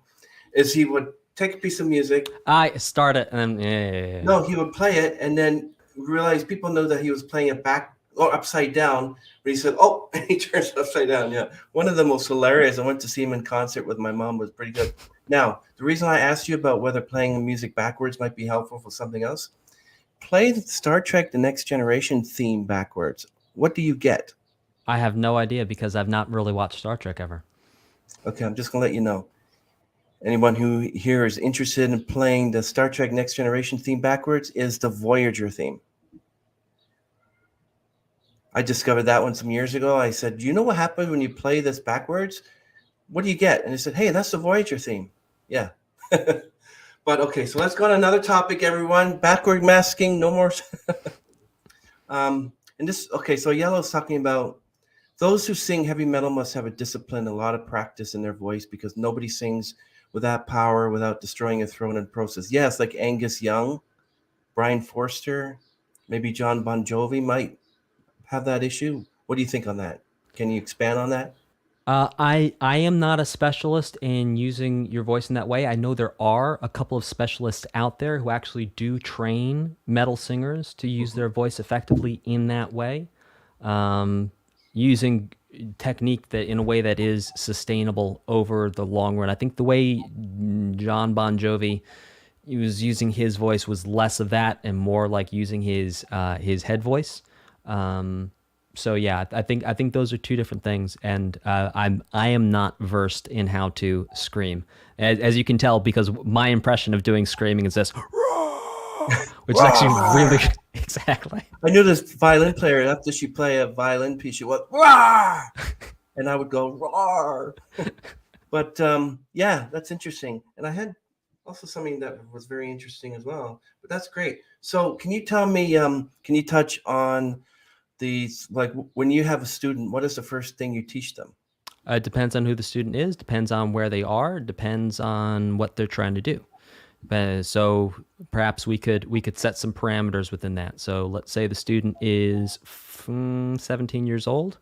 is he would take a piece of music. I start it and then No, he would play it and then realize people know that he was playing it back or upside down. But he said, "Oh," and he turns it upside down. Yeah, one of the most hilarious. I went to see him in concert with my mom. Was pretty good. Now, the reason I asked you about whether playing music backwards might be helpful for something else, play the Star Trek: The Next Generation theme backwards. What do you get? I have no idea because I've not really watched Star Trek ever. Okay, I'm just gonna let you know. Anyone who here is interested in playing the Star Trek Next Generation theme backwards is the Voyager theme. I discovered that one some years ago. I said, "Do you know what happens when you play this backwards? What do you get?" And they said, "Hey, that's the Voyager theme." Yeah. But okay, so let's go on another topic, everyone. Backward masking, no more. And this, okay, so Yellow's talking about those who sing heavy metal must have a discipline, a lot of practice in their voice because nobody sings with that power without destroying a throne in process. Yes, like Angus Young, Brian Forster, maybe John Bon Jovi might have that issue. What do you think on that? Can you expand on that? I am not a specialist in using your voice in that way. I know there are a couple of specialists out there who actually do train metal singers to use their voice effectively in that way, um, using technique that in a way that is sustainable over the long run. I think the way John Bon Jovi he was using his voice was less of that and more like using his head voice. Um, so yeah, I think those are two different things, and I am not versed in how to scream, as you can tell because my impression of doing screaming is this, which is actually really exactly. I knew this violin player. After she play a violin piece, she went "Roar!" and I would go "Roar!" But yeah, that's interesting. And I had also something that was very interesting as well. But that's great. So can you tell me? Can you touch on these? Like when you have a student, what is the first thing you teach them? It depends on who the student is, depends on where they are, depends on what they're trying to do. So perhaps we could set some parameters within that. So let's say the student is 17 years old.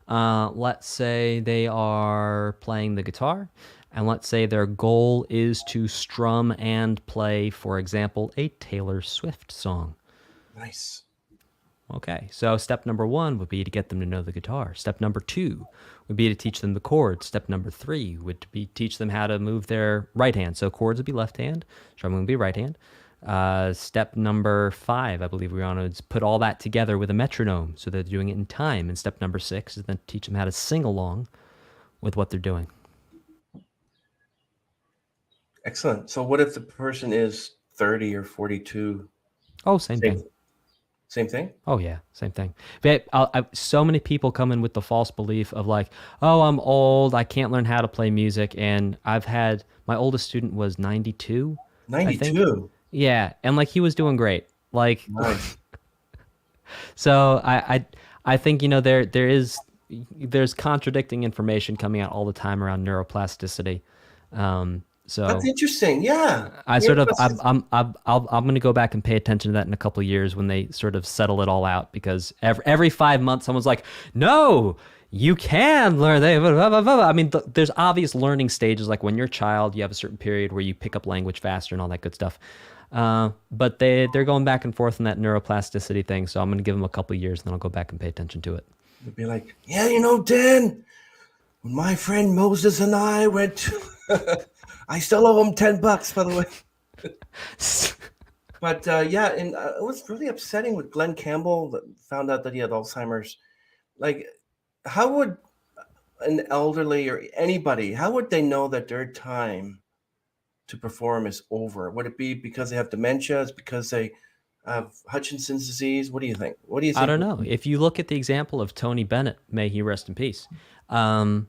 Let's say they are playing the guitar, and let's say their goal is to strum and play, for example, a Taylor Swift song. Nice. Okay, so step number one would be to get them to know the guitar. Step number two would be to teach them the chords. Step number three would be teach them how to move their right hand. So chords would be left hand, strumming would be right hand. Step number five, I believe we're on, is put all that together with a metronome so they're doing it in time. And step number six is then teach them how to sing along with what they're doing. Excellent. So what if the person is 30 or 42? Oh, same Same, thing. same thing? Oh yeah, same thing. But so many people come in with the false belief of like, oh, I'm old, I can't learn how to play music, and I've had my oldest student was 92, I think. 92. Yeah, and like he was doing great. Like, Nice. so I think there's contradicting information coming out all the time around neuroplasticity. So That's interesting. Yeah. I You're sort of plus- I'm going to go back and pay attention to that in a couple of years when they sort of settle it all out because every 5 months someone's like, no, you can learn. Blah, blah, blah. I mean, there's obvious learning stages like when you're a child, you have a certain period where you pick up language faster and all that good stuff. But they're going back and forth on that neuroplasticity thing, so I'm going to give them a couple of years and then I'll go back and pay attention to it. You'd be like, yeah, Dan, when my friend Moses and I went to, I still owe him $10, by the way. But yeah, and it was really upsetting with Glenn Campbell that found out that he had Alzheimer's. Like, how would an elderly or anybody, how would they know that their time to perform is over? Would it be because they have dementia? It's because they have Hutchinson's disease? What do you think? What do you I think don't would know. be? If you look at the example of Tony Bennett, may he rest in peace, um,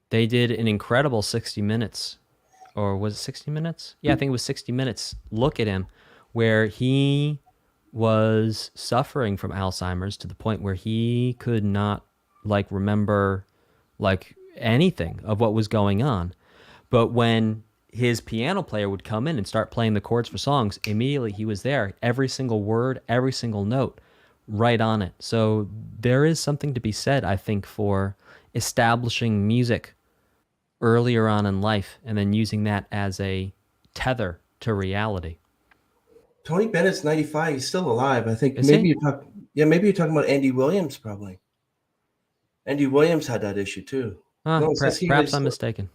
they did an incredible 60 minutes, or was it 60 minutes? Yeah, I think it was 60 minutes. Look at him, where he was suffering from Alzheimer's to the point where he could not like remember like anything of what was going on. But when his piano player would come in and start playing the chords for songs, immediately he was there, every single word, every single note, right on it. So there is something to be said, I think, for establishing music earlier on in life and then using that as a tether to reality. Tony Bennett's 95. He's still alive. I think Is he? maybe yeah, maybe you're talking about Andy Williams, probably. Andy Williams had that issue too. No, it says here that Perhaps he's I'm still, mistaken.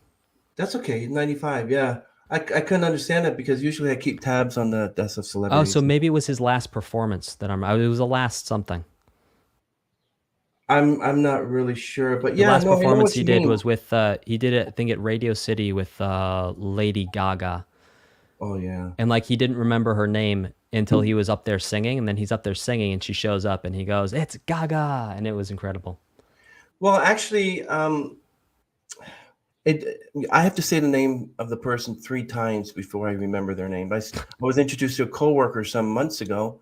that's okay. He's 95. Yeah. I couldn't understand that because usually I keep tabs on the deaths of Oh, so celebrities. maybe it was his last performance that it was the last something. I'm not really sure, but The yeah, last no, I know performance what he you did mean. was with he did it I think at Radio City with Lady Gaga. Oh yeah. And like he didn't remember her name until he was up there singing, and then he's up there singing and she shows up and he goes, "It's Gaga." And it was incredible. Well, actually, it I have to say the name of the person 3 times before I remember their name. I was introduced to a coworker some months ago,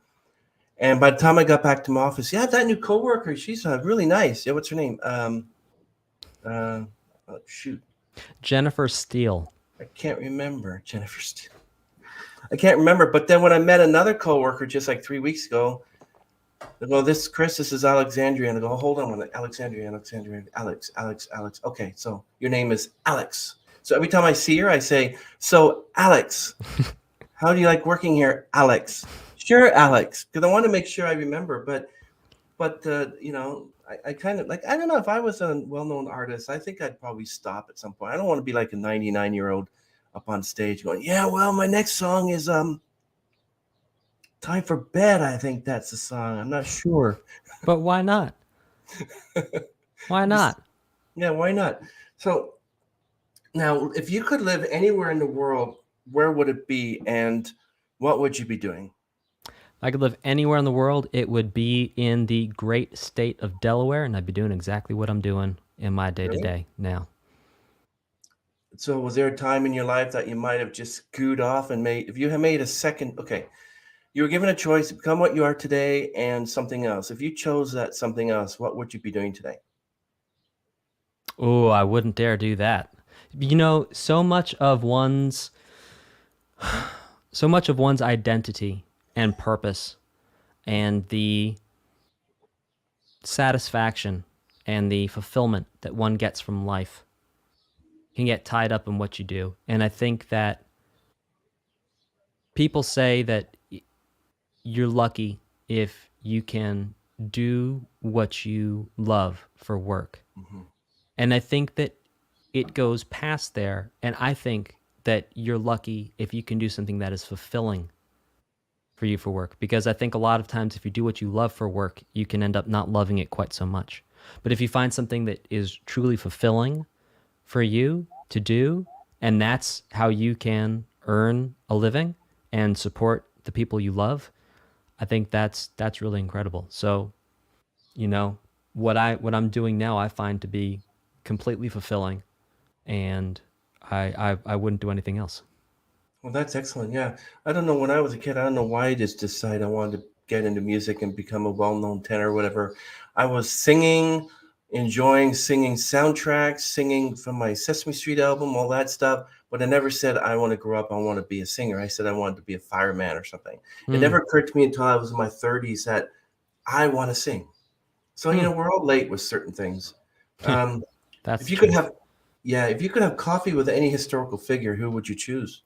and by the time I got back to my office, yeah, that new coworker, she's really nice. Yeah, what's her name? Uh, oh, shoot, Jennifer Steele. I can't remember. Jennifer. I can't remember. But then when I met another coworker just like 3 weeks ago, they go, "This Chris, this is Alexandria," and I go, "Hold on a minute, Alexandria, Alexandria, Alex, Alex, Alex. Okay, so your name is Alex." So every time I see her, I say, "So Alex, how do you like working here, Alex?" "Sure, Alex," because I want to make sure I remember. But I kind of like, I don't know, if I was a well-known artist, I think I'd probably stop at some point. I don't want to be like a 99-year-old up on stage going, "Yeah, well, my next song is Time for Bed." I think that's the song. I'm not sure. But why not? Why Just, not? yeah, why not? So now, if you could live anywhere in the world, where would it be, and what would you be doing? If I could live anywhere in the world, it would be in the great state of Delaware, and I'd be doing exactly what I'm doing in my day to Really? day now. So, was there a time in your life that you might have just screwed off and made, if you had made a second, okay, you were given a choice to become what you are today and something else. If you chose that something else, what would you be doing today? Oh, I wouldn't dare do that. You know, so much of one's identity and purpose and the satisfaction and the fulfillment that one gets from life can get tied up in what you do. And I think that people say that you're lucky if you can do what you love for work. Mhm. And I think that it goes past there. And I think that you're lucky if you can do something that is fulfilling for you for work. Because I think a lot of times if you do what you love for work, you can end up not loving it quite so much. But if you find something that is truly fulfilling for you to do, and that's how you can earn a living and support the people you love, I think that's really incredible. So, you know, what I'm doing now I find to be completely fulfilling, and I wouldn't do anything else. Well, that's excellent. Yeah. I don't know. When I was a kid, I don't know why I just decided I wanted to get into music and become a well-known tenor or whatever. I was singing, enjoying singing soundtracks, singing from my Sesame Street album, all that stuff. But I never said I want to grow up, I want to be a singer. I said I wanted to be a fireman or something. It Hmm. never occurred to me until I was in my 30s that I want to sing. So, Hmm. we're all late with certain things. Um, That's if the you could truth. have, yeah, if you could have coffee with any historical figure, who would you choose?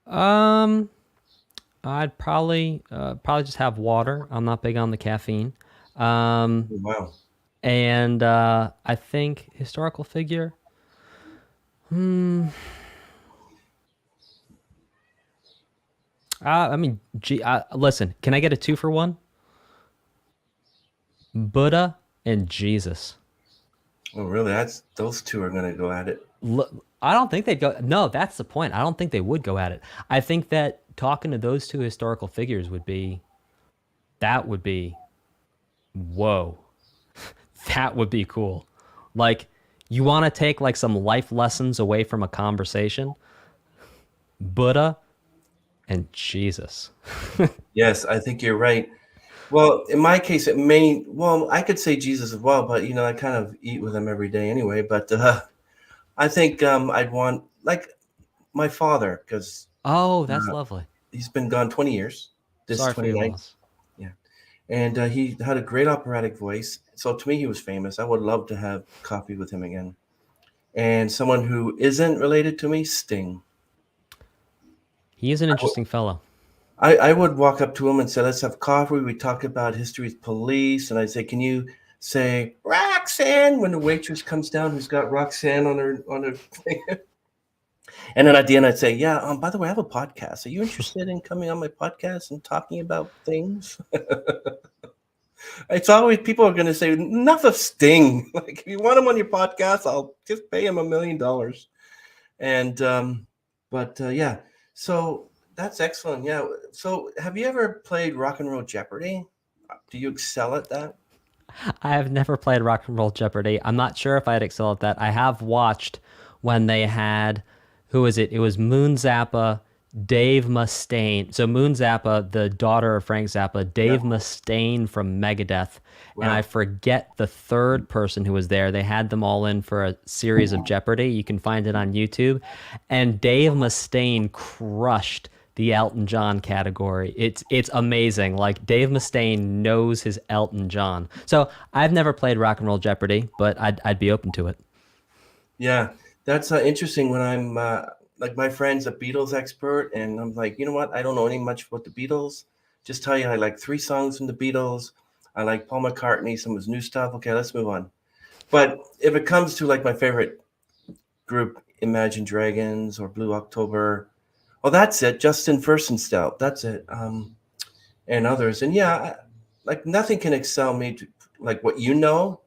Um, I'd probably just have water. I'm not big on the caffeine. Um, Wow. and I think historical figure. Hmm. I mean, listen. Can I get a two for one? Buddha and Jesus. Oh, really? That's those two are gonna go at it. I don't think they'd go. No, that's the point. I don't think they would go at it. I think that talking to those two historical figures would be that would be whoa. That would be cool. Like you want to take like some life lessons away from a conversation, Buddha and Jesus. Yes, I think you're right. Well, in my case, it may. Well, I could say Jesus as well, but I kind of eat with him every day anyway. But I think I'd want like my father because Oh, that's uh, lovely. he's been gone 20 years. This Sorry for your 29th, loss. yeah, and he had a great operatic voice. So to me, he was famous. I would love to have coffee with him again. And someone who isn't related to me, Sting. He is an I would, interesting fellow. I would walk up to him and say, "Let's have coffee." We talk about history's police, and I'd say, "Can you say Roxanne when the waitress comes down who's got Roxanne on her thing?" And then at the end, I'd say, "Yeah, by the way, I have a podcast. Are you interested in coming on my podcast and talking about things?" It's always people are going to say, "Enough of Sting. Like, if you want him on your podcast, I'll just pay him $1 million." And but yeah, so that's excellent. Yeah. So have you ever played Rock and Roll Jeopardy? Do you excel at that? I have never played Rock and Roll Jeopardy. I'm not sure if I'd excel at that. I have watched when they had, who was it? It was Moon Zappa, Dave Mustaine. So Moon Zappa, the daughter of Frank Zappa, Yeah. Dave Mustaine from Megadeth, and I Wow. forget the third person who was there. They had them all in for a series of Jeopardy. You can find it on YouTube, and Dave Mustaine crushed the Elton John category. It's amazing. Like Dave Mustaine knows his Elton John. So I've never played Rock and Roll Jeopardy, but I'd be open to it. Yeah. That's interesting when I'm like my friend's a Beatles expert, and I'm like, you know what? I don't know any much about the Beatles. Just tell you, I like three songs from the Beatles. I like Paul McCartney, some of his new stuff. Okay, let's move on. But if it comes to like my favorite group, Imagine Dragons or Blue October, oh, that's it. Justin Furstenfeld. That's it. And others. And yeah, like nothing can excel me to like what you know.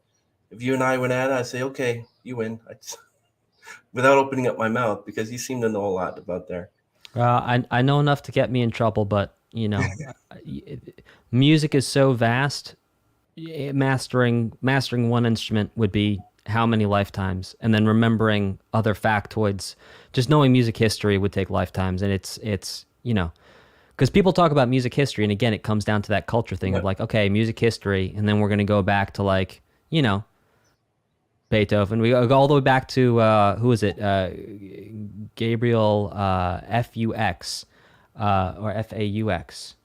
If you and I went at it, I'd say, okay, you win. Without opening up my mouth because you seem to know a lot about there. I know enough to get me in trouble, but music is so vast. Mastering one instrument would be how many lifetimes, and then remembering other factoids. Just knowing music history would take lifetimes, and it's because people talk about music history, and again, it comes down to that culture thing of Yeah. like, okay, music history, and then we're gonna go back to like Beethoven. We go all the way back to who is it? Gabriel Fux or Faux,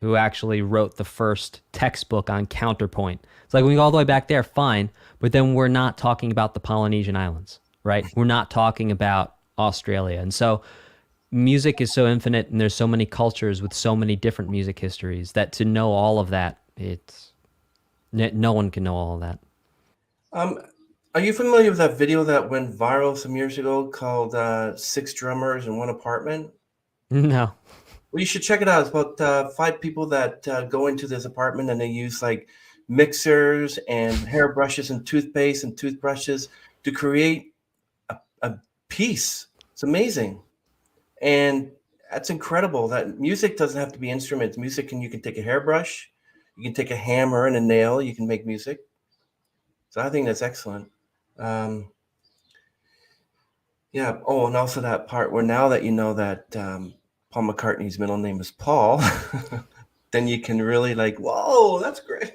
who actually wrote the first textbook on counterpoint. It's like when we go all the way back there, fine, but then we're not talking about the Polynesian islands, right? We're not talking about Australia, and so music is so infinite, and there's so many cultures with so many different music histories that to know all of that, it's no one can know all of that. Um, are you familiar with that video that went viral some years ago called Six Drummers in One Apartment? No. Well, you should check it out. It's about five people that go into this apartment and they use like mixers and hairbrushes and toothpaste and toothbrushes to create a piece. It's amazing. And that's incredible that music doesn't have to be instruments. Music can you can take a hairbrush, you can take a hammer and a nail, you can make music. So I think that's excellent. Um, yeah. Oh, and also that part where now that you know that Paul McCartney's middle name is Paul, then you can really like, whoa, that's great.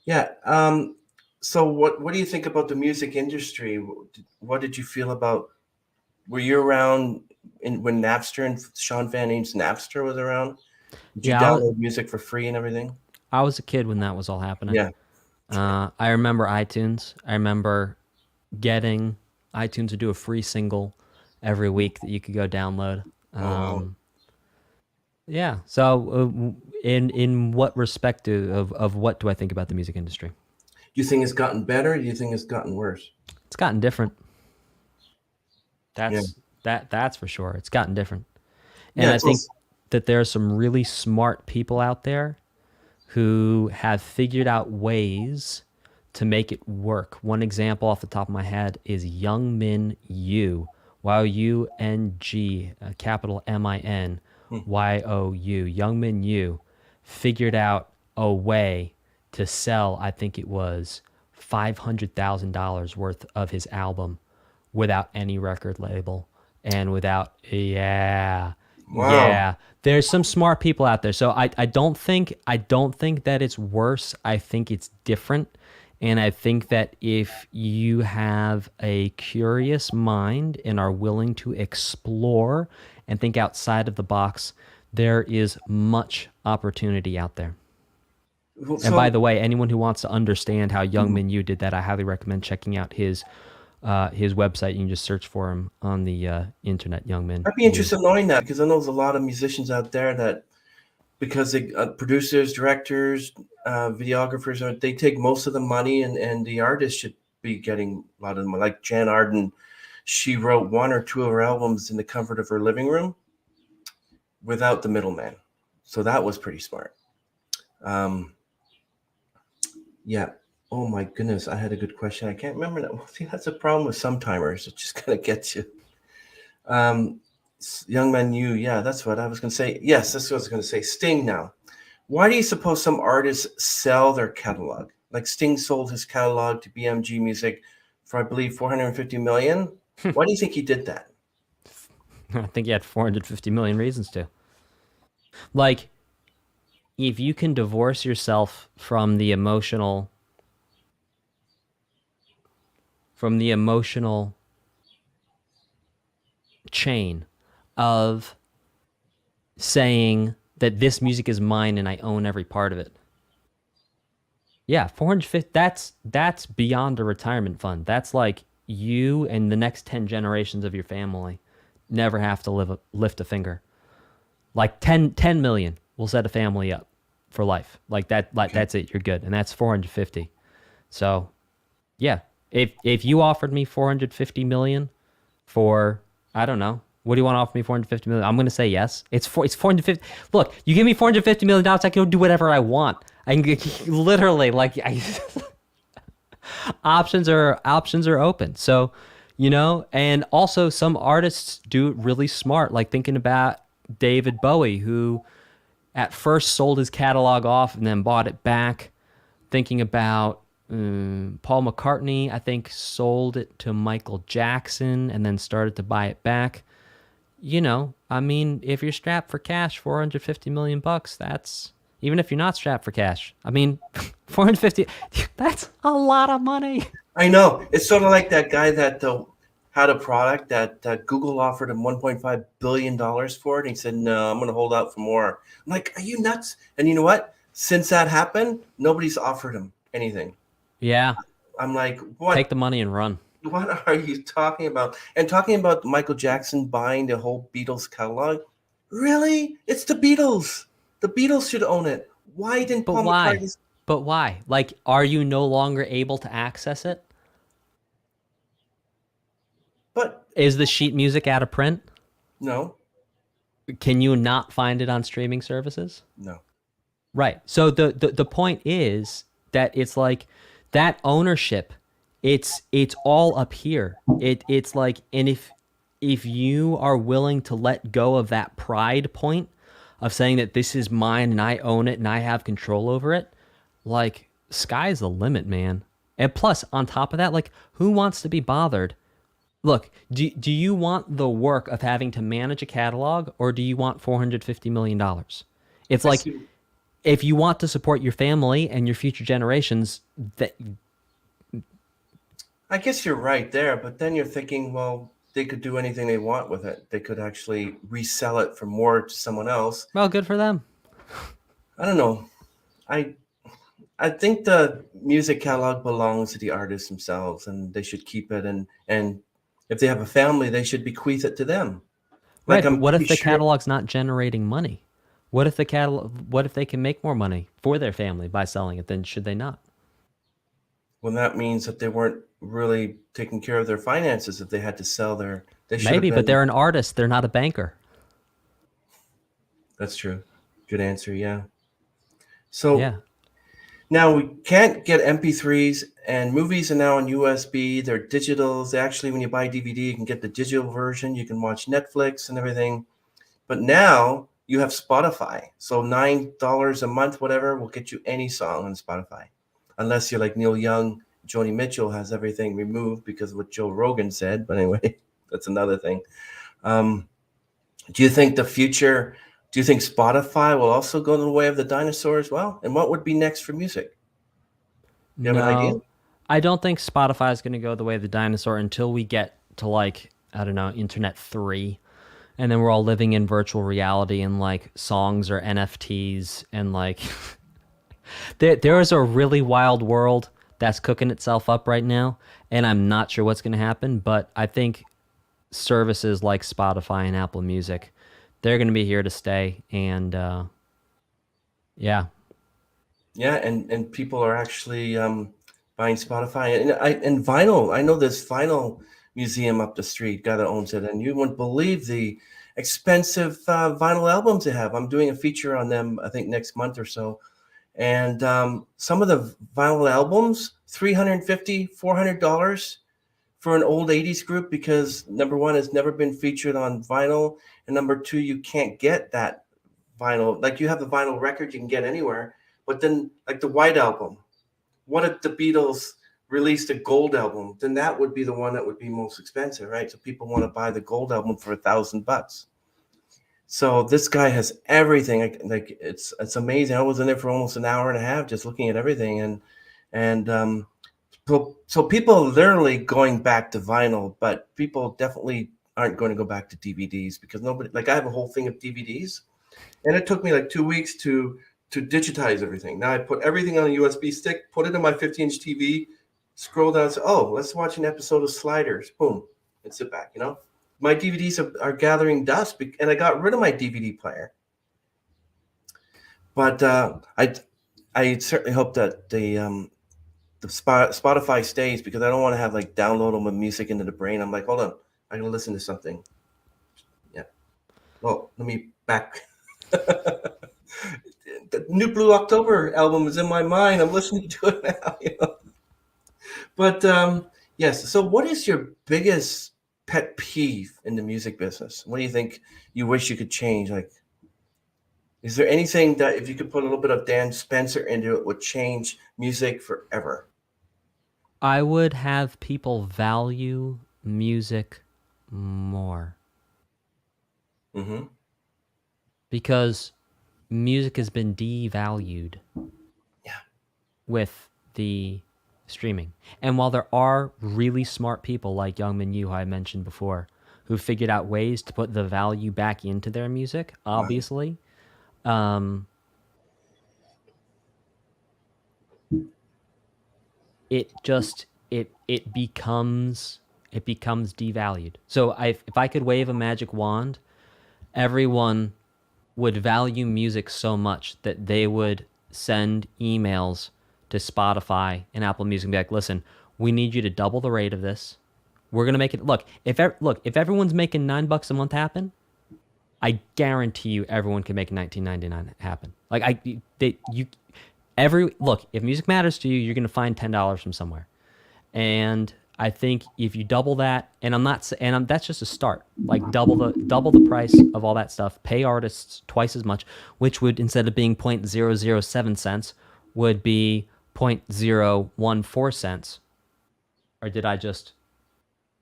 Yeah. So what do you think about the music industry? What did you feel about? Were you around when Napster and Sean Van Eden's Napster was around? Did you Yeah, download music for free and everything? I was a kid when that was all happening. Yeah. I remember iTunes. I remember getting iTunes to do a free single every week that you could go download. Oh, Yeah. So, in what respect of what do I think about the music industry? do you think it's gotten better? Do you think it's gotten worse? It's gotten different. Yeah. That's for sure. It's gotten different, and Yeah. I It's think also, that there are some really smart people out there who have figured out ways to make it work. One example off the top of my head is Young Min Yu, Young, capital Min, Hmm. You. Young Min Yu figured out a way to sell, I think it was $500,000 worth of his album without any record label and without, yeah, Wow. yeah. There's some smart people out there. So I don't think that it's worse. I think it's different. And I think that if you have a curious mind and are willing to explore and think outside of the box, there is much opportunity out there. Well, And by so the way, anyone who wants to understand how Young mhm. Min Yu did that, I highly recommend checking out his website. You can just search for him on the internet, Young Min I'd be Yu. interested in knowing that because I know there's a lot of musicians out there that because they producers, directors, videographers, they take most of the money, and the artist should be getting a lot of them. Like Jan Arden, she wrote one or two of her albums in the comfort of her living room without the middleman. So that was pretty smart. Um, yeah. Oh my goodness, I had a good question. I can't remember that. Well, see, that's a problem with some timers. It just kind of gets you. Um, Young Man You, yeah, that's what I was going to say. Yes, that's what I was going to say. Sting now. Why do you suppose some artists sell their catalog? Like Sting sold his catalog to BMG Music for, I believe, 450 million. Why do you think he did that? I think he had 450 million reasons to. Like, if you can divorce yourself from the emotional chain of saying that this music is mine and I own every part of it. Yeah, 450, that's beyond a retirement fund. That's like you and the next 10 generations of your family never have to lift a finger. Like 10 million will set a family up for life. Like that, like Okay. that's it. You're good. And that's 450. So, yeah. If you offered me 450 million for, I don't know, what do you want to offer me 450 million? I'm going to say yes. It's 450. Look, you give me 450 million dollars, I can do whatever I want. I can literally like options are open. So, and also some artists do it really smart, like thinking about David Bowie, who at first sold his catalog off and then bought it back. Thinking about Paul McCartney, I think sold it to Michael Jackson and then started to buy it back. I mean, if you're strapped for cash, 450 million bucks, that's even if you're not strapped for cash. I mean, 450, that's a lot of money. I know. It's sort of like that guy that had a product that Google offered him $1.5 billion for it. And he said, no, I'm going to hold out for more. I'm like, are you nuts? And you know what? Since that happened, nobody's offered him anything. Yeah, I'm like, take what? the money and run. What are you talking about? And talking about Michael Jackson buying the whole Beatles catalog? Really? It's the Beatles. The Beatles should own it. Why didn't But Paul why? McCartney? But why? Like, are you no longer able to access it? But Is the sheet music out of print? no, Can you not find it on streaming services? no. Right. So the point is that it's like that ownership, it's all up here. It's like, and if you are willing to let go of that pride point of saying that this is mine and I own it and I have control over it, like sky's the limit, man. And plus, on top of that, like who wants to be bothered? Look, do you want the work of having to manage a catalog or do you want $450 million? It's I like see. if you want to support your family and your future generations, that I guess you're right there, but then you're thinking, well, they could do anything they want with it. They could actually resell it for more to someone else. well, good for them. I don't know. I I think the music catalog belongs to the artists themselves, and they should keep it. And if they have a family, they should bequeath it to them. Like Right, but I'm what pretty if the sure. catalog's not generating money? What if they can make more money for their family by selling it, then should they not? Well, that means that they weren't really taking care of their finances if they had to sell their. They should have Maybe, but been. they're an artist, they're not a banker. That's true. Good answer. Yeah. So Yeah. now we can't get MP3s and movies are now on USB. They're digitals. They actually, when you buy DVD, you can get the digital version. You can watch Netflix and everything. But now you have Spotify. So $9 a month, whatever, will get you any song on Spotify. Unless you're like Neil Young, Joni Mitchell has everything removed because of what Joe Rogan said. But anyway, that's another thing. Um, do you think the future, do you think Spotify will also go the way of the dinosaur as well? And what would be next for music? You have an idea? No, I don't think Spotify is going to go the way of the dinosaur until we get to like, I don't know, Internet 3. And then we're all living in virtual reality and like songs or NFTs and like there is a really wild world that's cooking itself up right now and I'm not sure what's going to happen, but I think services like Spotify and Apple Music, they're going to be here to stay and yeah. Yeah, and people are actually buying Spotify and vinyl. I know this vinyl museum up the street, guy that owns it, and you wouldn't believe the expensive vinyl albums they have. I'm doing a feature on them, I think next month or so, and some of the vinyl albums, 350, $400 for an old 80s group because number one, it's never been featured on vinyl, and number two, you can't get that vinyl. Like you have the vinyl record you can get anywhere, but then like the White Album, what if the Beatles released a gold album? Then that would be the one that would be most expensive, right? So people want to buy the gold album for $1,000. So this guy has everything. Like it's amazing. I was in there for almost an hour and a half just looking at everything, and so people are literally going back to vinyl, but people definitely aren't going to go back to DVDs because nobody, like I have a whole thing of DVDs, and it took me like 2 weeks to digitize everything. Now I put everything on a USB stick, put it on my 50-inch TV, scroll down, say, oh, let's watch an episode of Sliders. Boom, and sit back. My DVDs are gathering dust, and I got rid of my DVD player. But I certainly hope that the Spotify stays because I don't want to have like downloadable music into the brain. I'm like, hold on, I'm gonna listen to something. Yeah. Well, let me back. The new Blue October album is in my mind. I'm listening to it now. But yes. So, what is your biggest pet peeve in the music business? What do you think you wish you could change? Like, is there anything that if you could put a little bit of Dan Spencer into it would change music forever? I would have people value music more Mm-hmm. because music has been devalued Yeah. with the streaming. And while there are really smart people like Youngmin Yu, who I mentioned before, who figured out ways to put the value back into their music, Wow. obviously, um, it becomes devalued. So if I could wave a magic wand, everyone would value music so much that they would send emails to Spotify and Apple Music and be like, "Listen, we need you to double the rate of this. We're gonna make it if everyone's making $9 a month happen, I guarantee you everyone can make 19.99 happen. Like I they you every look if music matters to you, you're gonna find $10 from somewhere, and I think if you double that, and that's just a start. Like double the price of all that stuff. Pay artists twice as much, which would instead of being 0.007 cents, would be 0.014 cents. Or did I just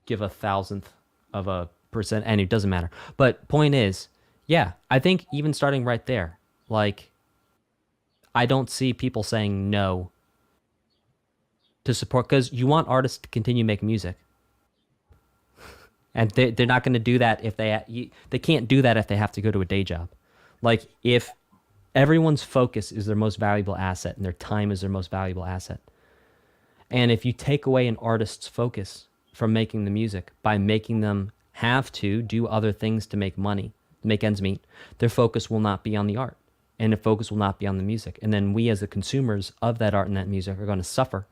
give a thousandth of a percent? And it doesn't matter. But point is, yeah, I think even starting right there, like I don't see people saying no to support because you want artists to continue making music. And they're not going to do that if they can't do that if they have to go to a day job. Like if everyone's focus is their most valuable asset and their time is their most valuable asset, and if you take away an artist's focus from making the music by making them have to do other things to make money, to make ends meet, their focus will not be on the art, and their focus will not be on the music. And then we, as the consumers of that art and that music, are going to suffer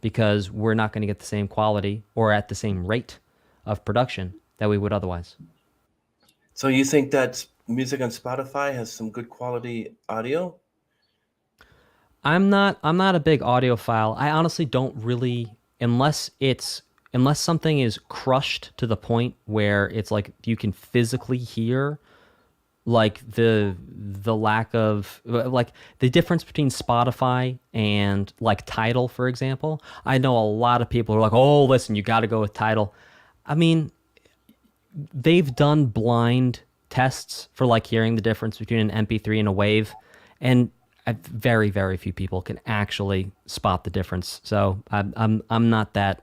because we're not going to get the same quality or at the same rate of production that we would otherwise. So you think that music on Spotify has some good quality audio? I'm not a big audiophile. I honestly don't really unless something is crushed to the point where it's like you can physically hear like the lack of like the difference between Spotify and like Tidal, for example. I know a lot of people are like, "Oh, listen, you got to go with Tidal." I mean, they've done blind tests for like hearing the difference between an MP3 and a wave, and very very few people can actually spot the difference. So I'm not that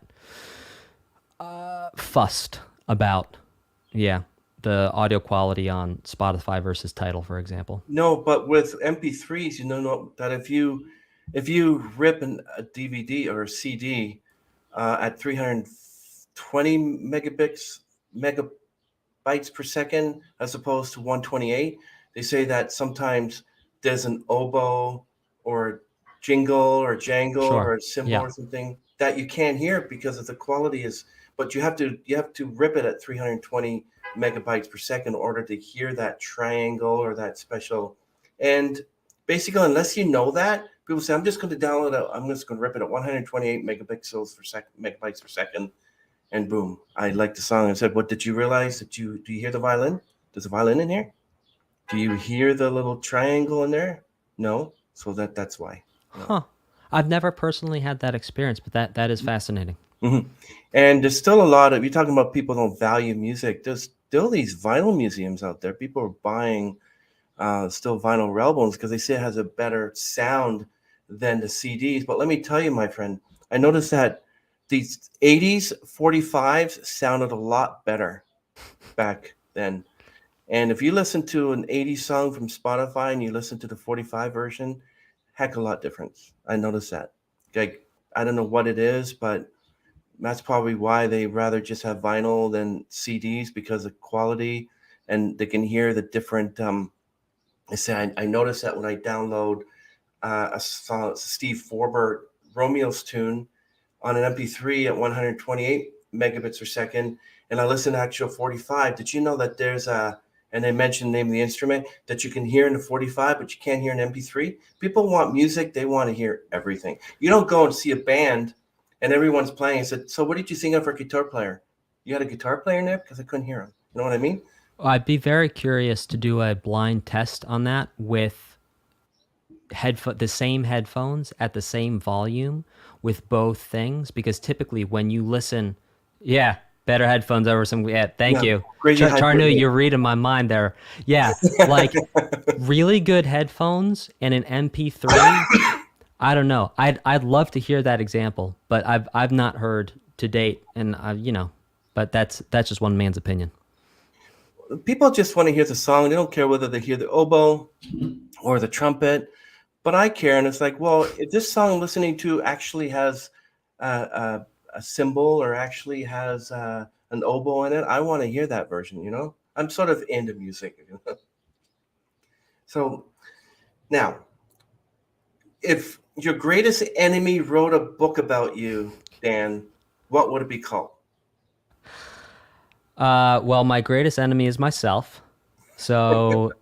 fussed about yeah the audio quality on Spotify versus Tidal, for example. No, but with MP3s, you know that if you rip a DVD or a CD at 320 megabytes per second as opposed to 128, they say that sometimes there's an oboe or jingle or jangle Sure. or a cymbal Yeah. or something that you can't hear because of the quality is. But you have to rip it at 320 megabytes per second in order to hear that triangle or that special. And basically, unless you know that, people say, I'm just going to download it. I'm just going to rip it at 128 megapixels per second, megabytes per second, and boom, I liked the song. I said, "What did you realize? Do you hear the violin? There's a violin in here. Do you hear the little triangle in there? No. So that's why. You know." Huh. I've never personally had that experience, but that is fascinating. Mhm. And there's still a lot of, you're talking about people don't value music. There's still these vinyl museums out there. People are buying still vinyl albums because they say it has a better sound than the CDs. But let me tell you, my friend, I noticed that these 80s 45s sounded a lot better back then. And if you listen to an 80s song from Spotify and you listen to the 45 version, heck a lot difference. I noticed that. Like, I don't know what it is, but that's probably why they rather just have vinyl than CDs because of quality, and they can hear the different. I say I noticed that when I download a song, Steve Forbert Romeo's tune on an MP3 at 128 megabits per second, and I listen to actual 45. Did you know that there's a, and they mentioned the name of the instrument that you can hear in the 45, but you can't hear in MP3? People want music, they want to hear everything. You don't go and see a band and everyone's playing and said, "So what did you think of our guitar player? You had a guitar player in there?" Because I couldn't hear him. You know what I mean? I'd be very curious to do a blind test on that with the same headphones at the same volume with both things because typically when you listen, yeah, better headphones over some. Yeah, thank Yeah, you, crazy Charnu. hyperbole. You're reading my mind there. Yeah, like really good headphones and an MP3. I don't know. I'd love to hear that example, but I've not heard to date, and but that's just one man's opinion. People just want to hear the song. They don't care whether they hear the oboe or the trumpet, but I care. And it's like, well, if this song I'm listening to actually has a cymbal or actually has an oboe in it, I want to hear that version. I'm sort of into music. So now, if your greatest enemy wrote a book about you, Dan, what would it be called? Well, my greatest enemy is myself. So,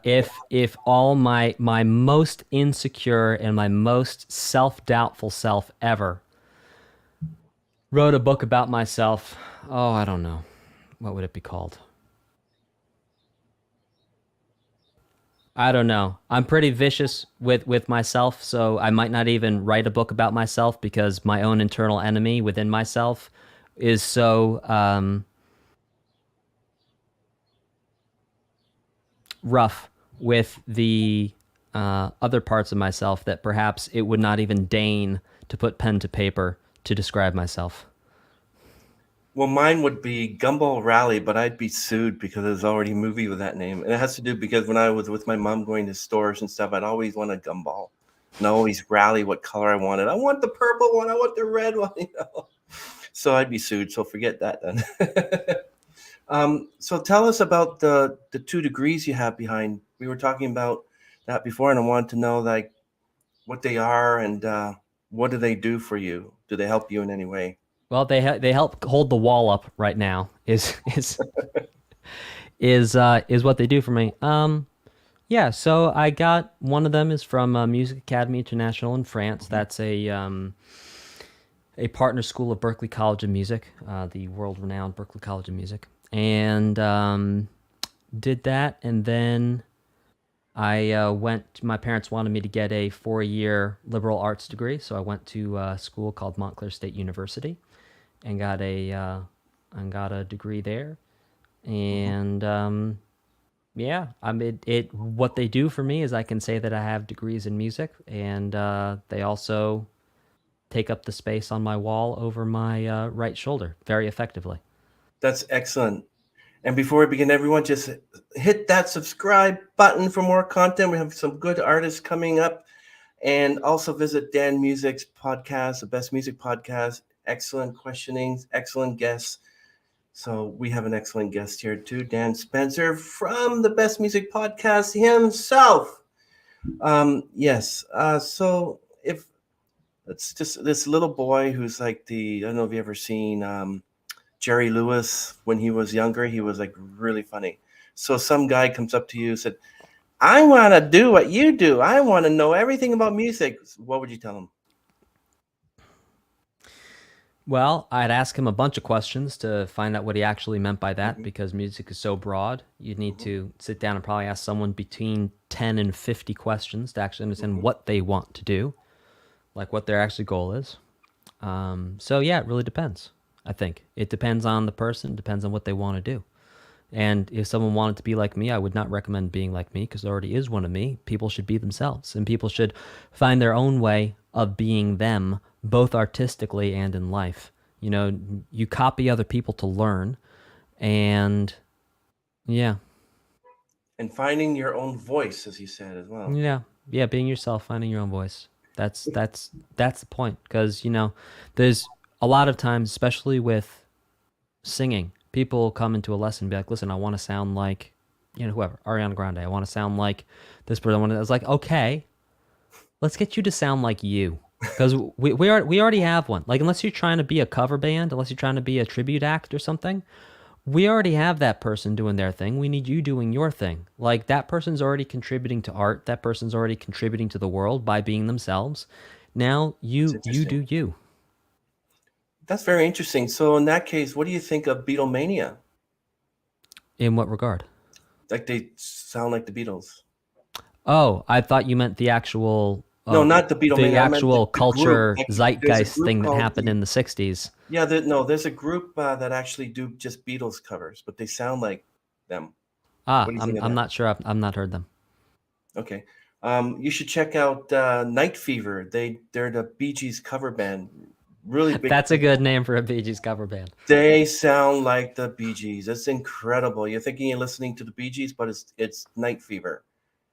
if all my most insecure and my most self-doubtful self ever wrote a book about myself, oh, I don't know. What would it be called? I don't know. I'm pretty vicious with myself, so I might not even write a book about myself because my own internal enemy within myself is so rough with the other parts of myself that perhaps it would not even deign to put pen to paper to describe myself. Well, mine would be Gumball Rally, but I'd be sued because there's already a movie with that name. And it has to do because when I was with my mom going to stores and stuff, I'd always want a gumball. And I always rally what color I wanted. I want the purple one. I want the red one. So I'd be sued. So forget that then. So tell us about the 2 degrees you have behind. We were talking about that before, and I wanted to know like what they are and what do they do for you? Do they help you in any way? Well, they help hold the wall up right now. Is what they do for me. Yeah, so I got one of them is from Music Academy International in France. Mhm. That's a partner school of Berklee College of Music, the world-renowned Berklee College of Music, and did that. And then I went. My parents wanted me to get a 4-year liberal arts degree, so I went to a school called Montclair State University and got a degree there. Mhm. And yeah, I mean, it. What they do for me is I can say that I have degrees in music, and they also take up the space on my wall over my right shoulder very effectively. That's excellent. And before we begin, everyone, just hit that subscribe button for more content. We have some good artists coming up. And also visit Dan Music's podcast, the Best Music Podcast. Excellent questionings, excellent guests. So we have an excellent guest here too, Dan Spencer from the Best Music Podcast himself. Yes. So if it's just this little boy who's like I don't know if you ever seen Jerry Lewis when he was younger. He was like really funny. So some guy comes up to you and said, "I want to do what you do. I want to know everything about music." What would you tell him? Well, I'd ask him a bunch of questions to find out what he actually meant by that Hmm. because music is so broad. You need Hmm. to sit down and probably ask someone between 10 and 50 questions to actually understand Hmm. what they want to do, like what their actual goal is. So, yeah, it really depends. I think it depends on the person, depends on what they want to do. And if someone wanted to be like me, I would not recommend being like me because there already is one of me. People should be themselves, and people should find their own way of being them, both artistically and in life. You know, you copy other people to learn, and yeah, And finding your own voice, as you said as well. yeah, yeah, being yourself, finding your own voice. That's the point because there's a lot of times, especially with singing, people come into a lesson and be like, listen, I want to sound like, whoever, Ariana Grande. I want to sound like this person. I was like, okay, let's get you to sound like you. Because we already have one. Like, unless you're trying to be a cover band, unless you're trying to be a tribute act or something, we already have that person doing their thing. We need you doing your thing. Like, that person's already contributing to art. That person's already contributing to the world by being themselves. Now It's you interesting. do you. That's very interesting. So in that case, what do you think of Beatlemania? In what regard? Like they sound like the Beatles. Oh, I thought you meant No, not the the Beatlemania. I meant actual the group. culture Like there's a zeitgeist group thing that called happened in the 60s. yeah. No, there's a group that actually do just Beatles covers, but they sound like them. What Ah, do you think of I'm that? not sure. I've not heard them. Okay. You should check out Night Fever. They're the Bee Gees cover band. Really big. That's a good name for a Bee Gees cover band. They sound like the Bee Gees. It's incredible. You're thinking you're listening to the Bee Gees, but it's Night Fever.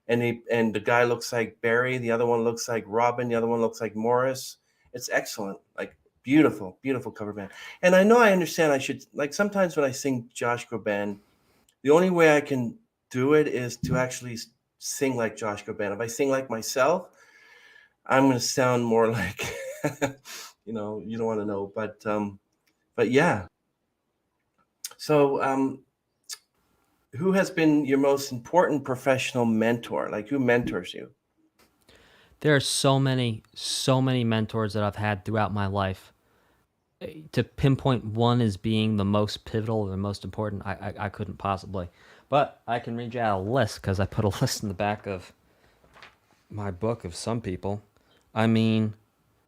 And the guy looks like Barry, the other one looks like Robin, the other one looks like Morris. It's excellent. Like beautiful, beautiful cover band. And I know I understand I should like sometimes when I sing Josh Groban, the only way I can do it is to actually sing like Josh Groban. If I sing like myself, I'm going to sound more like you don't want to know, but yeah. So who has been your most important professional mentor? Like who mentors you? There are so many mentors that I've had throughout my life. To pinpoint one as being the most pivotal or the most important, I couldn't possibly. But I can read you out a list because I put a list in the back of my book of some people. I mean,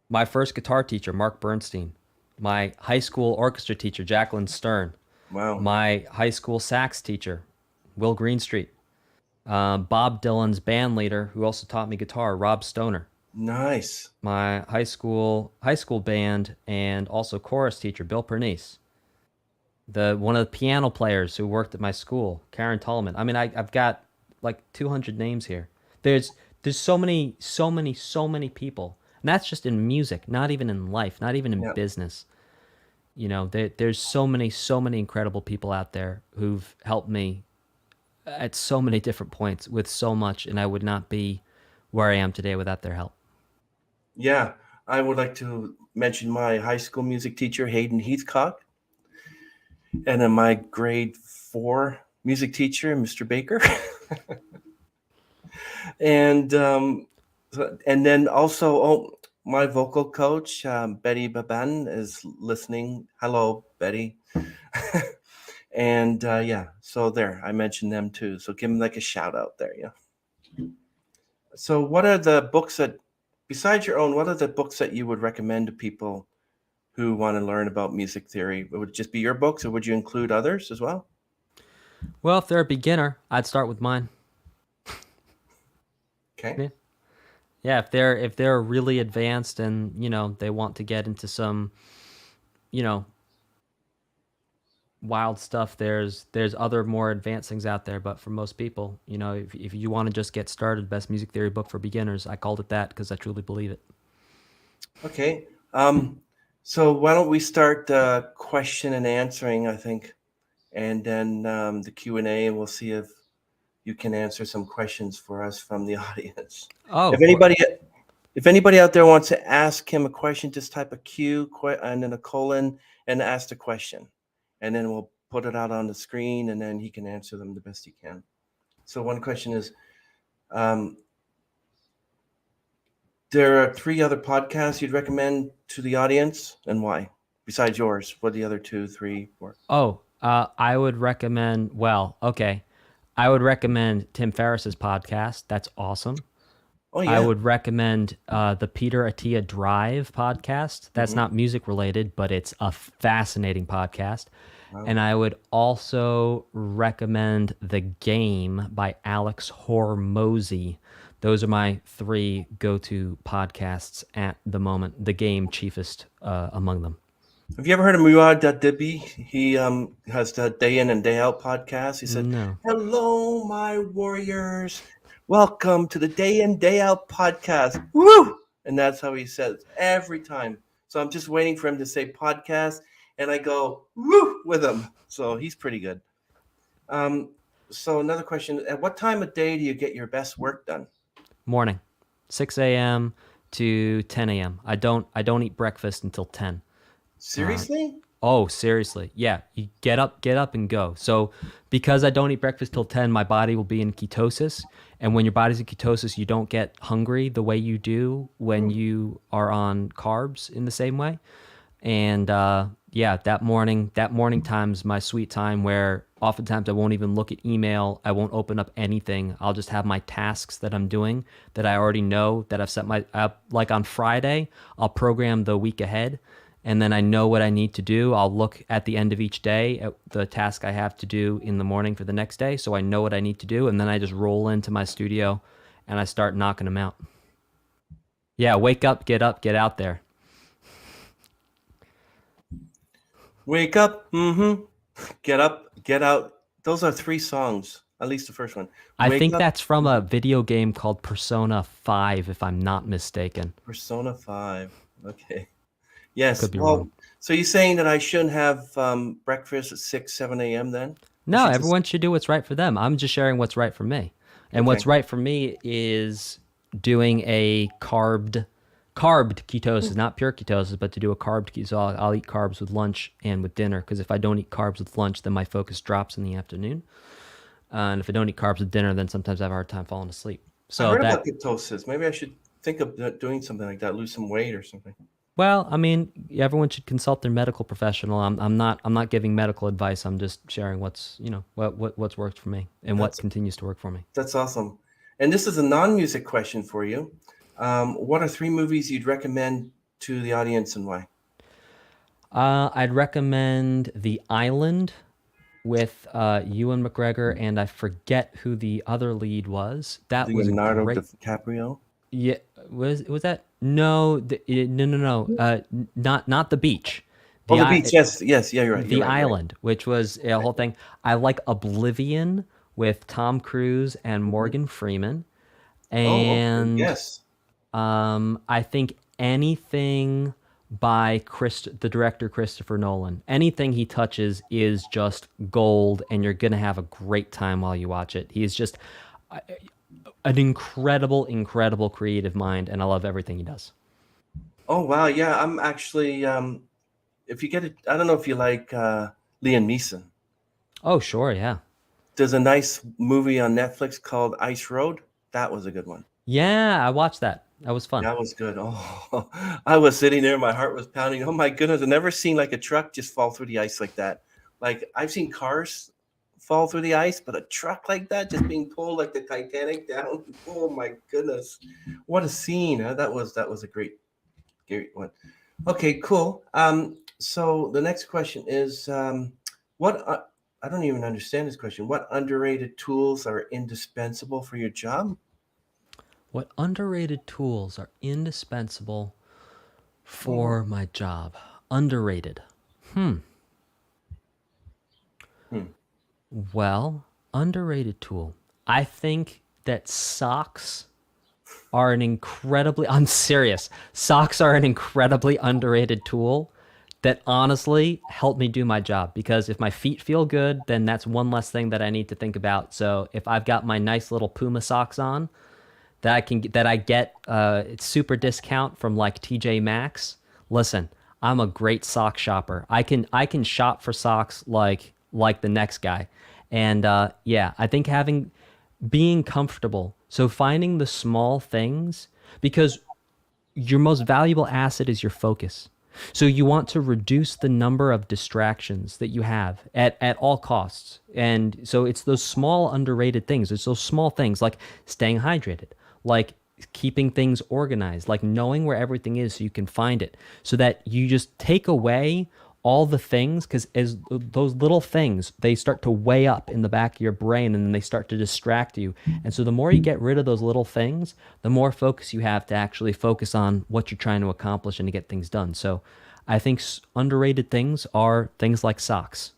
my first guitar teacher, Mark Bernstein. My high school orchestra teacher, Jacqueline Stern. Wow. My high school sax teacher, Will Greenstreet. Bob Dylan's band leader, who also taught me guitar, Rob Stoner. Nice. My high school band and also chorus teacher, Bill Pernice. The one of the piano players who worked at my school, Karen Tallman. I mean, I've got like 200 names here. There's so many people, and that's just in music, not even in life, not even in Yeah. business. There's so many incredible people out there who've helped me at so many different points with so much, and I would not be where I am today without their help. Yeah. I would like to mention my high school music teacher, Hayden Heathcock, and then my grade 4 music teacher, Mr. Baker. And and then also, my vocal coach, Betty Baban, is listening. Hello, Betty. And yeah, so there, I mentioned them too. So give them like a shout out there. Yeah. So what are the books that, besides your own, what are the books that you would recommend to people who want to learn about music theory? Would it just be your books, or would you include others as well? Well, if they're a beginner, I'd start with mine. Okay. Yeah. Yeah, if they're really advanced and, they want to get into some, you know, wild stuff, there's other more advanced things out there, but for most people, if you want to just get started, best music theory book for beginners, I called it that because I truly believe it. Okay. So why don't we start question and answering, I think, and then the Q&A, and we'll see if you can answer some questions for us from the audience. If Oh, anybody if anybody out there wants to ask him a question, just type a Q and then a colon and ask the question. And then we'll put it out on the screen, and then he can answer them the best he can. So one question is, um, there are three other podcasts you'd recommend to the audience, and why? Besides yours, what are the other two, three, four? I would recommend, well, okay. I would recommend Tim Ferriss's podcast. That's awesome. Oh I yeah. would recommend the Peter Attia Drive podcast. That's Hmm. not music related, but it's a fascinating podcast. Wow. And I would also recommend The Game by Alex Hormozy. Those are my three go-to podcasts at the moment. The Game chiefest among them. Have you ever heard of Muad Dibi? He has the Day In and Day Out podcast. He said, No. "Hello, my warriors. Welcome to the Day In Day Out podcast." Woo! And that's how he says every time. So I'm just waiting for him to say podcast, and I go woo with him. So he's pretty good. Um, so another question: at what time of day do you get your best work done? Morning, 6 a.m. to 10 a.m. I don't eat breakfast until 10. Uh, Seriously? Oh, seriously. Yeah, you get up and go. So, because I don't eat breakfast till 10, my body will be in ketosis. And when your body's in ketosis, you don't get hungry the way you do when Mm. you are on carbs in the same way. And yeah, that morning time is my sweet time where oftentimes I won't even look at email. I won't open up anything. I'll just have my tasks that I'm doing that I already know that I've set my up. Like on Friday, I'll program the week ahead, and then I know what I need to do. I'll look at the end of each day at the task I have to do in the morning for the next day, so I know what I need to do, and then I just roll into my studio and I start knocking them out. Yeah, wake up, get out there. Wake up. Mm-hmm. Get up, get out. Those are three songs, at least the first one. I Wake think up. that's from a Mhm. video game called Persona 5, if I'm not mistaken. Persona 5. Okay. Could Yes. be wrong. Well, so you're saying that I shouldn't have breakfast at 6, 7 a.m. then? I No, should just, everyone should do what's right for them. I'm just sharing what's right for me. And okay. what's right for me is doing a carbed ketosis, not pure ketosis, but to do a carbed ketosis. So I'll eat carbs with lunch and with dinner because if I don't eat carbs with lunch, then my focus drops in the afternoon. And if I don't eat carbs with dinner, then sometimes I have a hard time falling asleep. I So heard about that ketosis. Maybe I should think of doing something like that, lose some weight or something. Well, I mean, everyone should consult their medical professional. I'm not giving medical advice. I'm just sharing what's worked for me and what That's continues to work for me. that's awesome. And this is a non-music question for you. What are three movies you'd recommend to the audience, and why? I'd recommend The Island with Ewan McGregor, and I forget who the other lead was. That was a Leonardo great. DiCaprio. Yeah, was that no no no no not the beach, Oh, the The Beach. Yes, yes, yeah, you're right. You're The right. You're right. Island, which was a whole thing. I like Oblivion with Tom Cruise and Mhm. Morgan Freeman. Oh, okay. And Yes. I think anything by the director Christopher Nolan, anything he touches is just gold, and you're gonna have a great time while you watch it. He is just an incredible creative mind, and I love everything he does. Oh, wow. Yeah, I'm actually. If you get it, I don't know if you like Liam Neeson. Oh, sure, yeah. There's a nice movie on Netflix called Ice Road. That was a good one. Yeah, I watched that. That was fun. That was good. Oh, I was sitting there, my heart was pounding. Oh my goodness, I've never seen like a truck just fall through the ice like that. Like I've seen cars fall through the ice, but a truck like that just being pulled like the Titanic down. Oh my goodness, what a scene! That was a great one. Okay, cool. So the next question is, what? I don't even understand this question. What underrated tools are indispensable for your job? What underrated tools are indispensable Oh, for my job? Underrated. hmm. Well, underrated tool. I think that socks are an incredibly, I'm serious, socks are an incredibly underrated tool that honestly help me do my job, because if my feet feel good, then that's one less thing that I need to think about. So if I've got my nice little Puma socks on that I get it's super discount from like TJ Maxx. Listen, I'm a great sock shopper. I can shop for socks like the next guy, and yeah, I think having being comfortable. So finding the small things, because your most valuable asset is your focus. So you want to reduce the number of distractions that you have at all costs. And so it's those small underrated things. It's those small things like staying hydrated, like keeping things organized, like knowing where everything is so you can find it. So that you just take away all the things, because as those little things, they start to weigh up in the back of your brain, and then they start to distract you. And so the more you get rid of those little things, the more focus you have to actually focus on what you're trying to accomplish and to get things done. So I think underrated things are things like socks.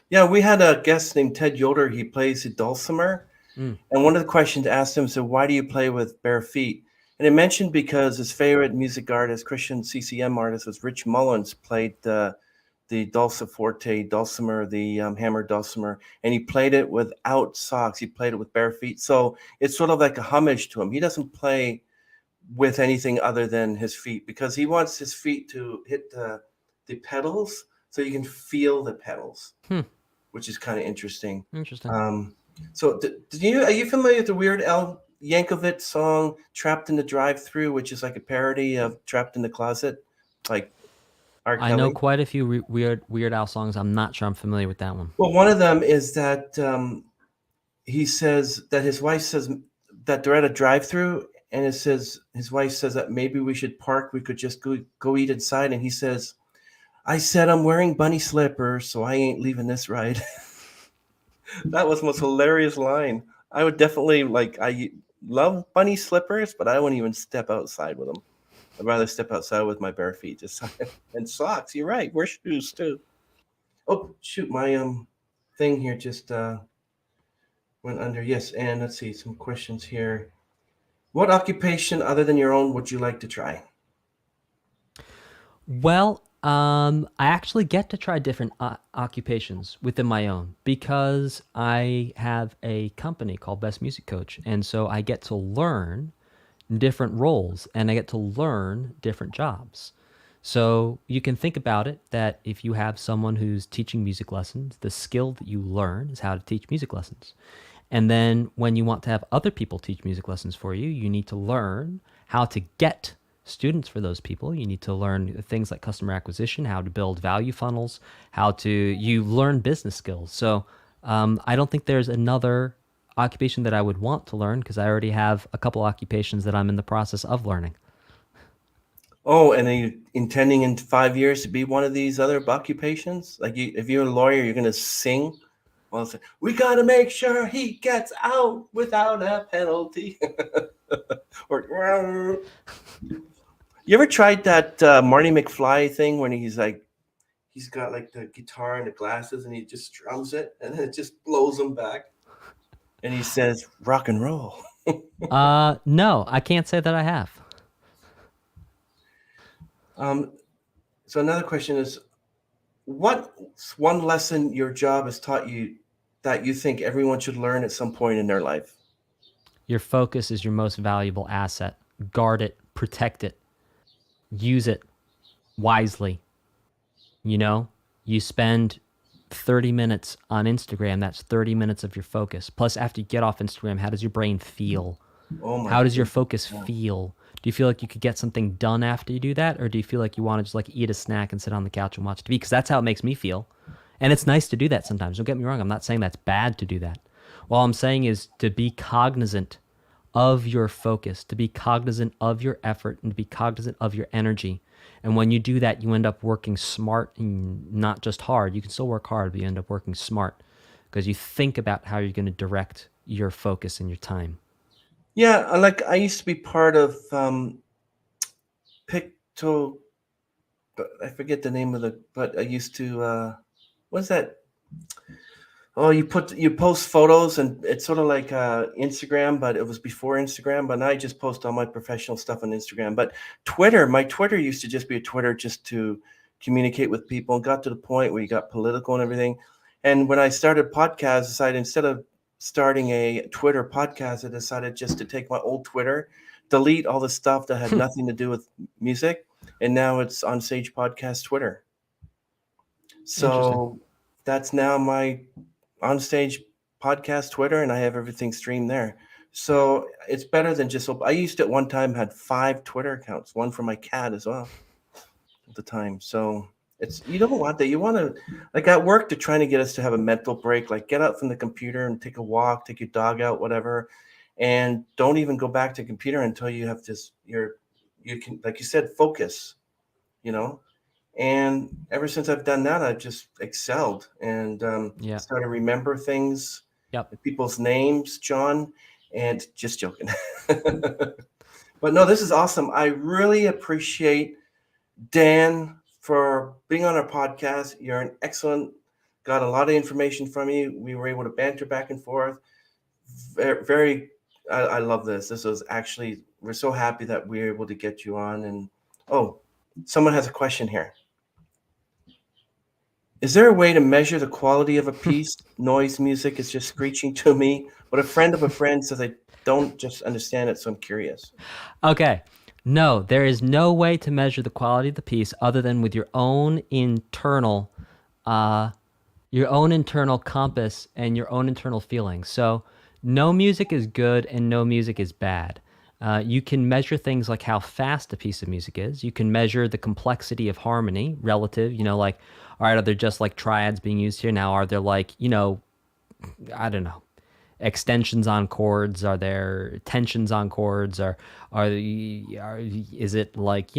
Yeah, we had a guest named Ted Yoder. He plays the dulcimer. Mm. And one of the questions asked him, so why do you play with bare feet? And he mentioned because his favorite music artist, Christian CCM artist, was Rich Mullins, played the dulciforte, dulcimer, the hammer dulcimer, and he played it without socks. He played it with bare feet. So it's sort of like a homage to him. He doesn't play with anything other than his feet because he wants his feet to hit the pedals so you can feel the pedals, Hmm. which is kind of interesting. Interesting. Um, so, are you familiar with the Weird Al Yankovic song "Trapped in the Drive-Thru," which is like a parody of "Trapped in the Closet," like R. I know Kelly? quite a few Weird Al songs. I'm not sure I'm familiar with that one. Well, one of them is that he says that his wife says that they're at a drive-through, and it says his wife says that maybe we should park. We could just go eat inside, and he says, "I said I'm wearing bunny slippers, so I ain't leaving this ride." That was the most hilarious line. I would definitely like. I love bunny slippers, but I wouldn't even step outside with them. I'd rather step outside with my bare feet, just and socks. You're right. Wear shoes too. Oh shoot, my thing here just went under. Yes, and let's see some questions here. What occupation other than your own would you like to try? Well, I actually get to try different occupations within my own, because I have a company called Best Music Coach, and so I get to learn different roles and I get to learn different jobs. So you can think about it that if you have someone who's teaching music lessons, the skill that you learn is how to teach music lessons. And then when you want to have other people teach music lessons for you, you need to learn how to get students for those people. You need to learn things like customer acquisition, how to build value funnels, how to you learn business skills. So I don't think there's another occupation that I would want to learn, because I already have a couple occupations that I'm in the process of learning. Oh, and are you intending in 5 years to be one of these other occupations? Like, if you're a lawyer, you're going to sing. Well, say, we got to make sure he gets out without a penalty. Or you ever tried that Marty McFly thing when he's like, he's got like the guitar and the glasses and he just strums it and then it just blows him back and he says, rock and roll. No, I can't say that I have. Um, so another question is, what's one lesson your job has taught you that you think everyone should learn at some point in their life? Your focus is your most valuable asset. Guard it, protect it, use it wisely. You know, you spend 30 minutes on Instagram, that's 30 minutes of your focus. Plus, after you get off Instagram, how does your brain feel? Oh my How does your goodness. focus Yeah. feel? Do you feel like you could get something done after you do that, or do you feel like you want to just like eat a snack and sit on the couch and watch TV? Because that's how it makes me feel, and it's nice to do that sometimes. Don't get me wrong. I'm not saying that's bad to do that. All I'm saying is to be cognizant of your focus, to be cognizant of your effort, and to be cognizant of your energy. And when you do that, you end up working smart and not just hard. You can still work hard, but you end up working smart because you think about how you're going to direct your focus and your time. Yeah, like I used to be part of Picto, but I forget the name of the, but I used to what's that? Oh, you post photos and it's sort of like Instagram, but it was before Instagram. But now I just post all my professional stuff on Instagram. But Twitter, my Twitter used to just be a Twitter just to communicate with people. And got to the point where you got political and everything. And when I started podcasts, I decided instead of starting a Twitter podcast, I decided just to take my old Twitter, delete all the stuff that had nothing to do with music, and now it's on Sage Podcast Twitter. Interesting. So that's now my on stage podcast Twitter, and I have everything streamed there. So it's better than just. I used to at one time had 5 Twitter accounts, one for my cat as well at the time. So it's you don't want that. You want to like at work they're trying to get us to have a mental break, like get out from the computer and take a walk, take your dog out, whatever, and don't even go back to the computer until you have this. You can like you said focus. You know, and ever since I've done that, I've just excelled and Yeah. started to remember things, Yep. people's names, John, and just joking. But no, this is awesome. I really appreciate Dan for being on our podcast. You're an excellent, got a lot of information from you. We were able to banter back and forth. Very, I love this. This was actually, we're so happy that we were able to get you on. And oh, someone has a question here. Is there a way to measure the quality of a piece? Noise music is just screeching to me, but a friend of a friend says I don't just understand it, so I'm curious. Okay. No, there is no way to measure the quality of the piece other than with uh, your own internal compass and your own internal feelings. So, no music is good and no music is bad. You can measure things like how fast a piece of music is. You can measure the complexity of harmony relative, like, all right, are there just like triads being used here now? Are there like, I don't know, extensions on chords? Are there tensions on chords? Is it like,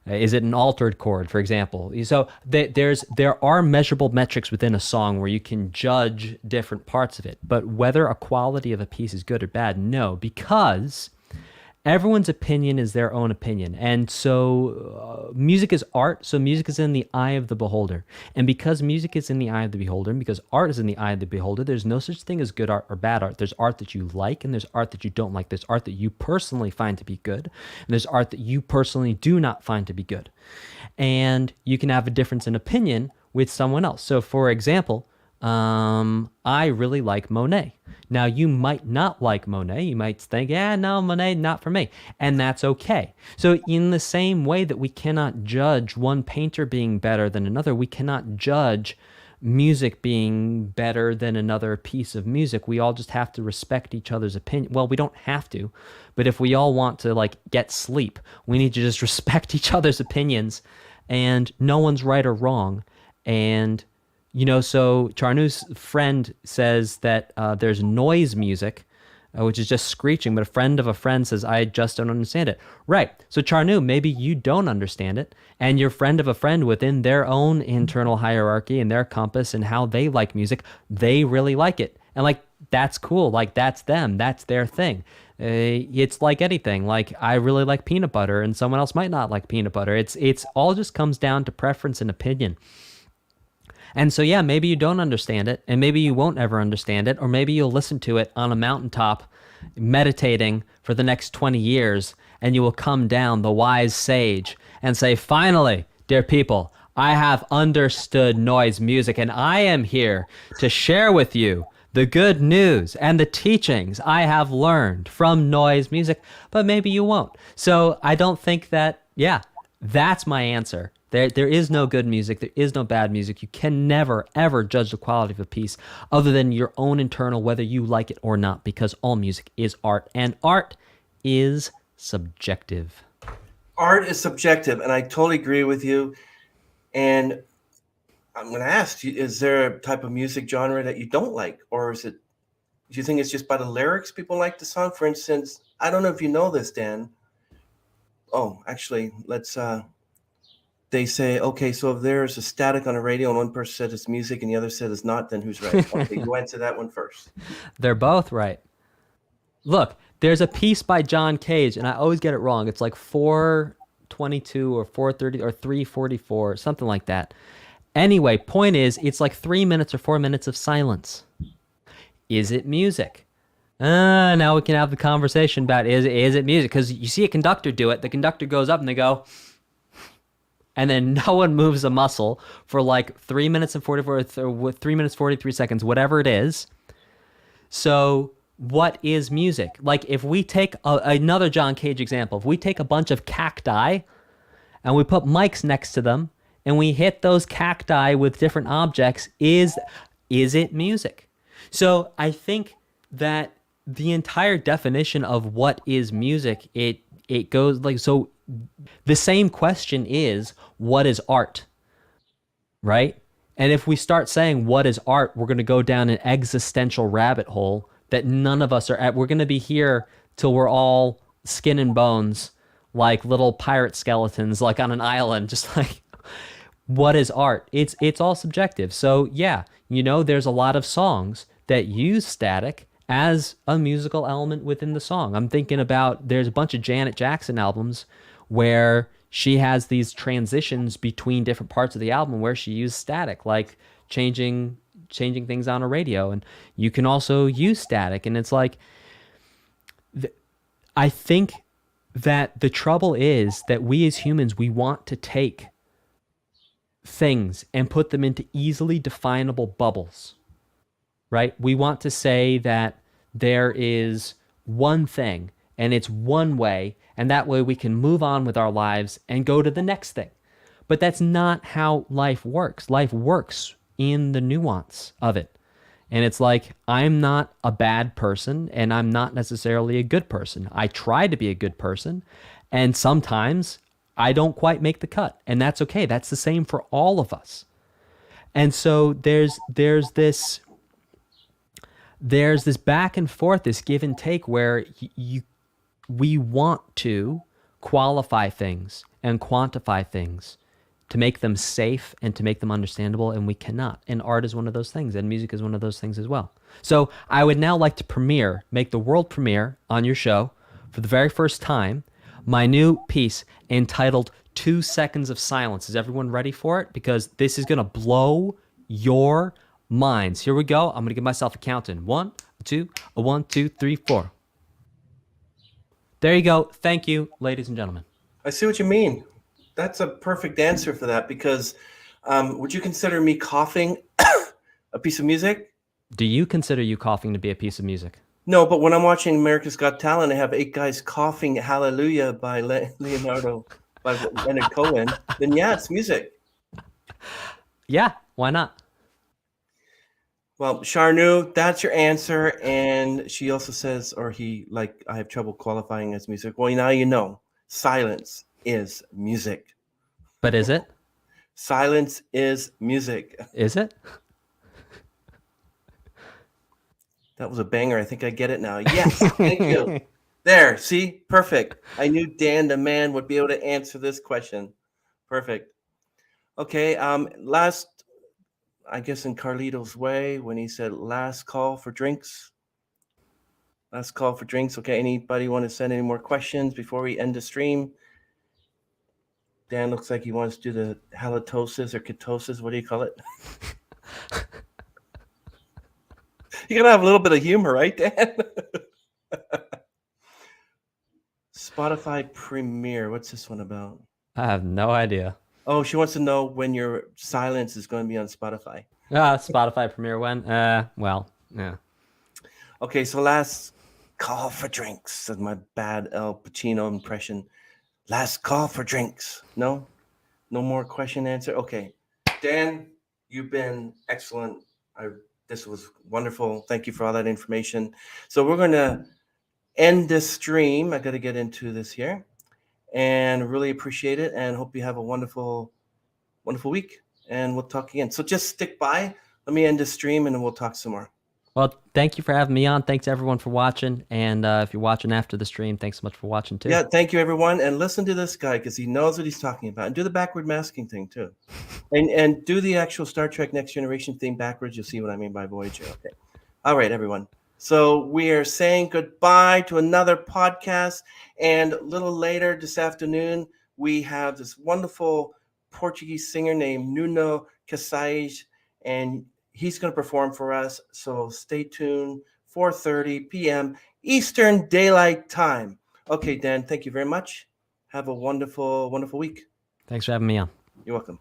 is it an altered chord, for example? So there are measurable metrics within a song where you can judge different parts of it. But whether a quality of a piece is good or bad, no, because everyone's opinion is their own opinion. And so music is art. So music is in the eye of the beholder. And because music is in the eye of the beholder, and because art is in the eye of the beholder, there's no such thing as good art or bad art. There's art that you like, and there's art that you don't like. There's art that you personally find to be good, and there's art that you personally do not find to be good. And you can have a difference in opinion with someone else. So, for example, I really like Monet. Now, you might not like Monet. You might think, yeah, no, Monet, not for me. And that's okay. So, in the same way that we cannot judge one painter being better than another, we cannot judge music being better than another piece of music. We all just have to respect each other's opinion. Well, we don't have to, but if we all want to like get sleep, we need to just respect each other's opinions, and no one's right or wrong. And so Charnu's friend says that there's noise music, which is just screeching, but a friend of a friend says, I just don't understand it. Right. So Charnu, maybe you don't understand it, and your friend of a friend within their own internal hierarchy and their compass and how they like music, they really like it. And like, that's cool. Like, that's them. That's their thing. It's like anything. Like, I really like peanut butter, and someone else might not like peanut butter. It's all just comes down to preference and opinion. And so, yeah, maybe you don't understand it, and maybe you won't ever understand it, or maybe you'll listen to it on a mountaintop, meditating for the next 20 years, and you will come down, the wise sage, and say, finally, dear people, I have understood noise music, and I am here to share with you the good news and the teachings I have learned from noise music, but maybe you won't. So I don't think that, yeah, that's my answer. There is no good music. There is no bad music. You can never, ever judge the quality of a piece other than your own internal, whether you like it or not, because all music is art, and art is subjective. Art is subjective, and I totally agree with you. And I'm going to ask you, is there a type of music genre that you don't like? Or is it, do you think it's just by the lyrics people like the song? For instance, I don't know if you know this, Dan. Oh, actually, they say, okay, so if there's a static on a radio and one person said it's music and the other said it's not, then who's right? Okay, you answer that one first. They're both right. Look, there's a piece by John Cage, and I always get it wrong. It's like 422 or 430 or 344, something like that. Anyway, point is, it's like 3 minutes or 4 minutes of silence. Is it music? Now we can have the conversation about is it music? Because you see a conductor do it. The conductor goes up and they go, and then no one moves a muscle for like 3 minutes and 44, 3 minutes 43 seconds, whatever it is. So what is music? Like if we take another John Cage example, if we take a bunch of cacti and we put mics next to them and we hit those cacti with different objects, is it music? So I think that the entire definition of what is music, it goes like so. The same question is, what is art? Right? And if we start saying what is art, we're going to go down an existential rabbit hole that none of us are at. We're going to be here till we're all skin and bones, like little pirate skeletons, like on an island, just like what is art? It's all subjective. So yeah, there's a lot of songs that use static as a musical element within the song. I'm thinking about there's a bunch of Janet Jackson albums where she has these transitions between different parts of the album where she used static, like changing things on a radio, and you can also use static. And it's like I think that the trouble is that we as humans, we want to take things and put them into easily definable bubbles, right? We want to say that there is one thing and it's one way, and that way we can move on with our lives and go to the next thing. But that's not how life works. Life works in the nuance of it. And it's like, I'm not a bad person and I'm not necessarily a good person. I try to be a good person. And sometimes I don't quite make the cut. And that's okay. That's the same for all of us. And so there's this back and forth, this give and take where we want to qualify things and quantify things to make them safe and to make them understandable, and we cannot. And art is one of those things, and music is one of those things as well. So I would now like to make the world premiere on your show for the very first time, my new piece entitled 2 Seconds of Silence. Is everyone ready for it? Because this is going to blow your minds. Here we go. I'm going to give myself a count in. 1, 2, 1, 2, 3, 4. There you go. Thank you, ladies and gentlemen. I see what you mean. That's a perfect answer for that because would you consider me coughing a piece of music? Do you consider you coughing to be a piece of music? No, but when I'm watching America's Got Talent, I have 8 guys coughing Hallelujah by Leonard Cohen. Then yeah, it's music. Yeah, why not? Well, Charnu, that's your answer. And she also says, or he, like, I have trouble qualifying as music. Well, now you know. Silence is music. But is it? Silence is music. Is it? That was a banger. I think I get it now. Yes, thank you. There, see? Perfect. I knew Dan the man would be able to answer this question. Perfect. Okay, last, I guess in Carlito's way, when he said last call for drinks. Last call for drinks. Okay, anybody want to send any more questions before we end the stream? Dan looks like he wants to do the halitosis or ketosis. What do you call it? You gotta have a little bit of humor, right, Dan? Spotify Premiere. What's this one about? I have no idea. Oh, she wants to know when your silence is going to be on Spotify. Spotify Premiere when? Well, yeah. Okay, so last call for drinks. That's my bad El Pacino impression. Last call for drinks. No? No more question answer. Okay, Dan, you've been excellent. This was wonderful. Thank you for all that information. So we're gonna end this stream. I got to get into this here, and really appreciate it. And hope you have a wonderful, wonderful week. And we'll talk again. So just stick by. Let me end this stream, and then we'll talk some more. Well, thank you for having me on. Thanks everyone for watching. And if you're watching after the stream, thanks so much for watching too. Yeah, thank you everyone, and listen to this guy because he knows what he's talking about. And do the backward masking thing too, and do the actual Star Trek Next Generation thing backwards. You'll see what I mean by Voyager. Okay, all right, everyone. So we are saying goodbye to another podcast, and a little later this afternoon we have this wonderful Portuguese singer named Nuno Casais, and he's going to perform for us. So stay tuned. 4:30 p.m. Eastern Daylight Time. Okay, Dan, thank you very much. Have a wonderful, wonderful week. Thanks for having me on. You're welcome.